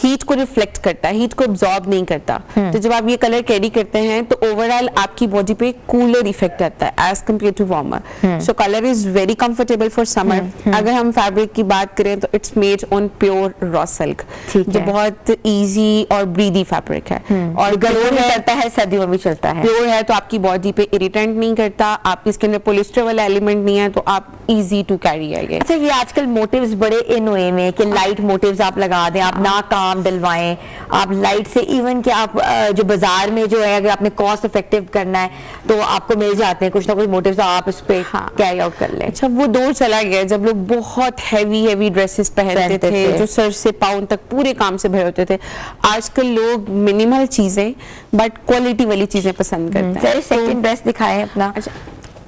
[SPEAKER 4] ہیٹ کو ریفلیکٹ کرتا ہے, ہیٹ کو ابزارب نہیں کرتا. تو جب آپ یہ کلر کیری کرتے ہیں تو اوور آل آپ کی باڈی پہ کولر ایفیکٹ آتا ہے as compare to warmer. So colour is very comfortable for summer. اگر ہم فیبرک کی بات کریں تو it's made on pure raw silk.
[SPEAKER 2] ٹھیک
[SPEAKER 4] جو
[SPEAKER 2] ہے.
[SPEAKER 4] بہت ایزی اور بریدی فیبرک ہے اور
[SPEAKER 2] گرمیوں میں
[SPEAKER 4] پیور
[SPEAKER 2] چلتا ہے, سردیوں میں بھی چلتا ہے.
[SPEAKER 4] پیور ہے تو آپ کی باڈی پہ اریٹینٹ نہیں کرتا, آپ کی اس کے اندر پولیسٹر والا ایلیمنٹ نہیں ہے, تو آپ ایزی ٹو کیری ہے یہ.
[SPEAKER 2] اچھا, یہ آج کل موٹیوز بڑے ان ہوئے میں کہ لائٹ موٹیوز آپ لگا دیں, آپ نہ کام ڈلوائیں, آپ لائٹ سے ایون کہ آپ جو بازار میں جو ہے اگر آپ نے کاسٹ افیکٹو کرنا ہے تو آپ کو مل جاتے ہیں کچھ نہ کچھ موٹیوز, آپ اس پہ کیری آؤٹ کر لیں.
[SPEAKER 4] اچھا, وہ دور چلا گیا جب لوگ بہت ہیوی ڈریسز پہنتے تھے جو سر سے پاؤں تک پورے کام سے بھرے ہوتے تھے. آج کل لوگ منیمل چیزیں بٹ کوالٹی والی چیزیں پسند کرتے ہیں.
[SPEAKER 2] سیکنڈ ڈریس دکھائیں اپنا.
[SPEAKER 4] اچھا,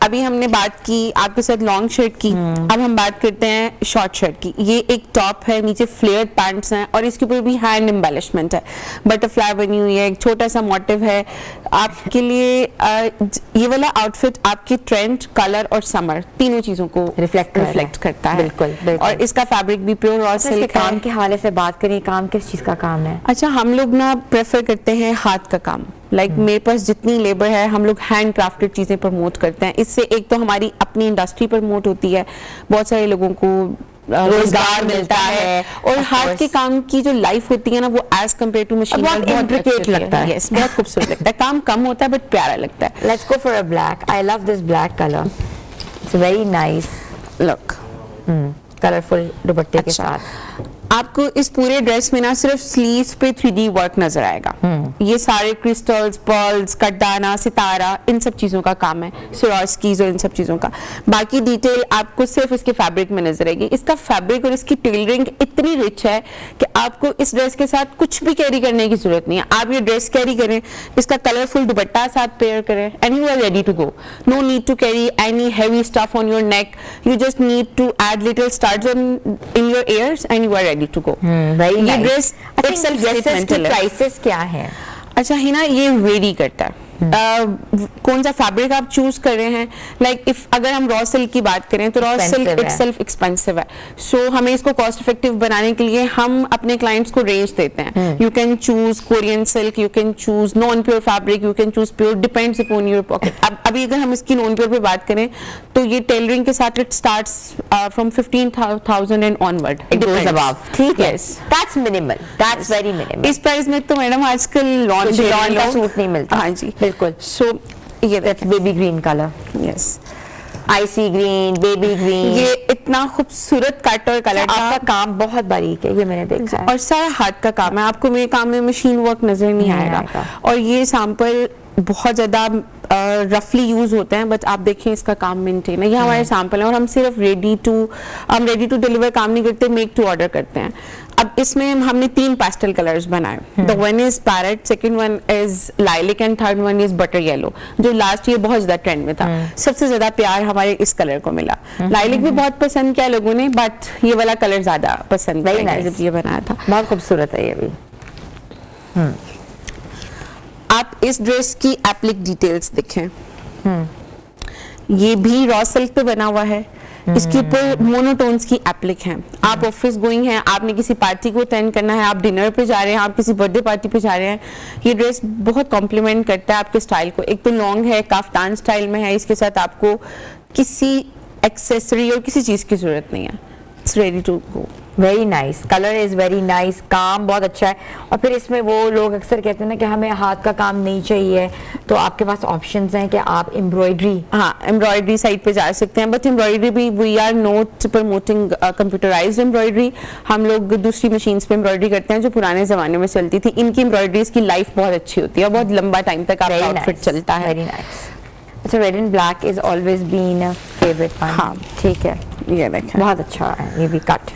[SPEAKER 4] ابھی ہم نے بات کی آپ کے ساتھ لانگ شرٹ کی, اب ہم بات کرتے ہیں شارٹ شرٹ کی. یہ ایک ٹاپ ہے, نیچے فلیئرڈ پینٹس ہیں اور اس کے اوپر بھی ہینڈ امبیلشمنٹ ہے, بٹر فلائی بنی ہوئی ہے, ایک چھوٹا سا موٹیو ہے آپ کے لیے. یہ والا آؤٹ فٹ آپ کے ٹرینڈ, کلر اور سمر تینوں چیزوں کو ریفلیکٹ کرتا ہے.
[SPEAKER 2] بالکل.
[SPEAKER 4] اور اس کا فیبرک بھی پیور را سلک ہے.
[SPEAKER 2] کام کے حوالے سے بات کریں, کام کس چیز کا کام ہے؟
[SPEAKER 4] اچھا, ہم لوگ نا پریفر کرتے ہیں ہاتھ کا کام. لائک میرے پاس جتنی لیبر ہے ہم لوگ ہینڈ کرافٹڈ چیزیں پروموٹ کرتے ہیں. اس سے ایک تو ہماری اپنی انڈسٹری پروموٹ ہوتی ہے, بہت سارے لوگوں کو روزگار ملتا ہے, اور ہاتھ کے کام کی جو لائف ہوتی ہے نا وہ ایز کمپیئر ٹو مشین
[SPEAKER 2] بہت intricate لگتا ہے.
[SPEAKER 4] یس, بہت خوبصورت لگتا ہے. کام کم ہوتا ہے بٹ پیارا لگتا ہے.
[SPEAKER 2] Let's go for a black. I love this black color. It's very nice.
[SPEAKER 4] Look
[SPEAKER 2] Colorful دوپٹے کے ساتھ.
[SPEAKER 4] آپ کو اس پورے ڈریس میں نا صرف سلیوز پہ 3D ورک نظر آئے گا. یہ سارے کرسٹلز, پرلز, کٹانا, ستارہ, ان سب چیزوں کا کام ہے, سوارسکیز اور ان سب چیزوں کا. باقی ڈیٹیل آپ کو صرف اس کے فیبرک میں نظر آئے گی. اس کا فیبرک اور اس کی ٹیلرنگ اتنی رچ ہے کہ آپ کو اس ڈریس کے ساتھ کچھ بھی کیری کرنے کی ضرورت نہیں ہے. آپ یہ ڈریس کیری کریں, اس کا کلرفل دوپٹہ ساتھ پیئر کریں, and you are ready to go. No need to carry any heavy stuff on your neck. You just need to add little stars in your ears and you are ready to go. یہ dress
[SPEAKER 2] prices کیا ہے؟
[SPEAKER 4] اچھا ہے نا, یہ very کرتا ہے کون سا فیبرک آپ چوز کر رہے ہیں. لائک اگر ہم را سلک کی بات کریں تو را سلک اٹ سیلف ایکسپینسو ہے, سو ہمیں اس کو کاسٹ افیکٹو بنانے کے لیے ہم اپنے کلائنٹس کو رینج دیتے ہیں. You can choose Korean silk, you can choose non pure fabric, you can choose pure, depends upon your pocket. ابھی اگر ہم اس کی نان پیور پہ بات کریں تو یہ ٹیلرنگ کے ساتھ it starts from 15,000 and onward.
[SPEAKER 2] ٹھیک ہے, that's minimal, that's very minimal.
[SPEAKER 4] اس پرائز میں تو میڈم آج کل لانچ
[SPEAKER 2] کا سوٹ نہیں ملتا.
[SPEAKER 4] ہاں جی
[SPEAKER 2] بالکل.
[SPEAKER 4] سو یہ
[SPEAKER 2] بیبی گرین کلر,
[SPEAKER 4] یس,
[SPEAKER 2] آئسی گرین, بیبی گرین.
[SPEAKER 4] یہ اتنا خوبصورت کٹ اور کلر
[SPEAKER 2] آپ کا کام بہت باریک ہے, یہ میں نے دیکھا ہے,
[SPEAKER 4] اور سارا ہاتھ کا کام ہے. آپ کو میرے کام میں مشین ورک نظر نہیں آئے گا. اور یہ سیمپل بہت زیادہ رفلی یوز ہوتے ہیں, بٹ آپ دیکھیں اس کا کام مینٹین ہے. یہ ہمارے سیمپل ہیں اور ہم صرف ریڈی ٹو ڈیلیور کام نہیں کرتے, میک ٹو آرڈر کرتے ہیں. اب اس میں ہم نے 3 پیسٹل کلرز بنائے. The one is parrot, second one is lilac and third one is butter yellow, جو لاسٹ ایئر بہت زیادہ ٹرینڈ میں تھا. سب سے زیادہ پیار ہمارے اس کلر کو ملا. لائلک بھی بہت پسند کیا لوگوں نے, بٹ یہ والا کلر زیادہ پسند کیا جب یہ بنایا تھا.
[SPEAKER 2] بہت خوبصورت ہے یہ بھی.
[SPEAKER 4] آپ اس ڈریس کی ایپلک ڈیٹیلز دیکھیں, یہ بھی را سلک پہ بنا ہوا ہے. اس کے اوپر مونوٹونز کی ایپلک ہیں. آپ آفس گوئنگ ہیں, آپ نے کسی پارٹی کو اٹینڈ کرنا ہے, آپ ڈنر پہ جا رہے ہیں, آپ کسی برتھ ڈے پارٹی پہ جا رہے ہیں, یہ ڈریس بہت کمپلیمنٹ کرتا ہے آپ کے سٹائل کو. ایک تو لانگ ہے, کافتان سٹائل میں ہے, اس کے ساتھ آپ کو کسی ایکسیسری اور کسی چیز کی ضرورت نہیں ہے. It's ready to go.
[SPEAKER 2] Very nice, colour is very nice, کام بہت اچھا ہے. اور پھر اس میں وہ لوگ اکثر کہتے ہیں نا کہ ہمیں ہاتھ کا کام نہیں چاہیے, تو آپ کے پاس آپشنز ہیں کہ آپ امبرائڈری,
[SPEAKER 4] ہاں امبرائڈری سائٹ پہ جا سکتے ہیں. بٹ امبرائڈری بھی we are not promoting computerized embroidery. ہم لوگ دوسری مشینز پہ امبرائڈری کرتے ہیں جو پرانے زمانے میں چلتی تھی. ان کی امبرائڈریز کی لائف بہت اچھی ہوتی ہے, بہت لمبا ٹائم تک آپ کا آؤٹ فٹ چلتا ہے.
[SPEAKER 2] Very nice. اچھا, red and black is always been favourite.
[SPEAKER 4] ہاں
[SPEAKER 2] ٹھیک ہے,
[SPEAKER 4] یہ دیکھیں
[SPEAKER 2] بہت اچھا ہے. یہ بھی کٹ,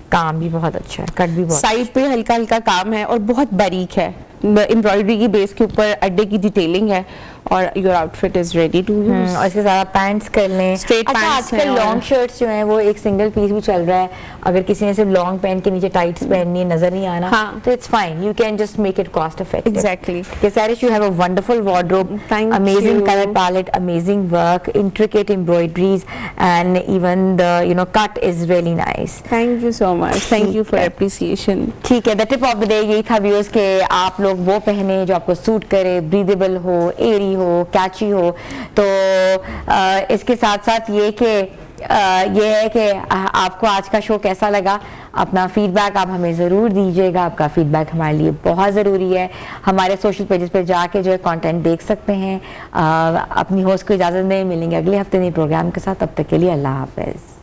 [SPEAKER 2] کام بھی بہت اچھا ہے, کٹ بھی بہت.
[SPEAKER 4] سائڈ پہ ہلکا ہلکا کام ہے اور بہت باریک ہے. امبرائڈری کی بیس کے اوپر اڈے کی ڈیٹیلنگ ہے, اور your outfit is ready to use.
[SPEAKER 2] اور اس کے ساتھ پینٹس کر لیں.
[SPEAKER 4] Straight
[SPEAKER 2] اچھا,
[SPEAKER 4] pants
[SPEAKER 2] آج کل لانگ شرٹس جو ہیں وہ ایک سنگل پیس بھی چل رہا ہے. اگر کسی نے صرف لانگ پہن کے نیچے ٹائٹس پہننی ہے, نظر نہیں آنا, تو it's fine, you can just make it cost effective.
[SPEAKER 4] Exactly.
[SPEAKER 2] Sarish, you have a wonderful wardrobe,
[SPEAKER 4] Thank
[SPEAKER 2] amazing
[SPEAKER 4] you.
[SPEAKER 2] color palette, amazing work, intricate embroideries, and even the cut is really nice.
[SPEAKER 4] Thank you so much. Thank you for appreciation.
[SPEAKER 2] ٹھیک ہے, the tip of the day یہی تھا viewers کہ آپ لوگ وہ پہنے جو آپ کو سوٹ کرے, بریدیبل ہو, ایری ہو, کیچی ہو. تو اس کے ساتھ ساتھ یہ کہ یہ ہے کہ آپ کو آج کا شو کیسا لگا, اپنا فیڈ بیک آپ ہمیں ضرور دیجیے گا. آپ کا فیڈ بیک ہمارے لیے بہت ضروری ہے. ہمارے سوشل پیجز پہ جا کے جو ہے کانٹینٹ دیکھ سکتے ہیں. اپنی ہوسٹ کو اجازت میں ملیں گے اگلے ہفتے نئے پروگرام کے ساتھ. تب تک کے لیے اللہ حافظ.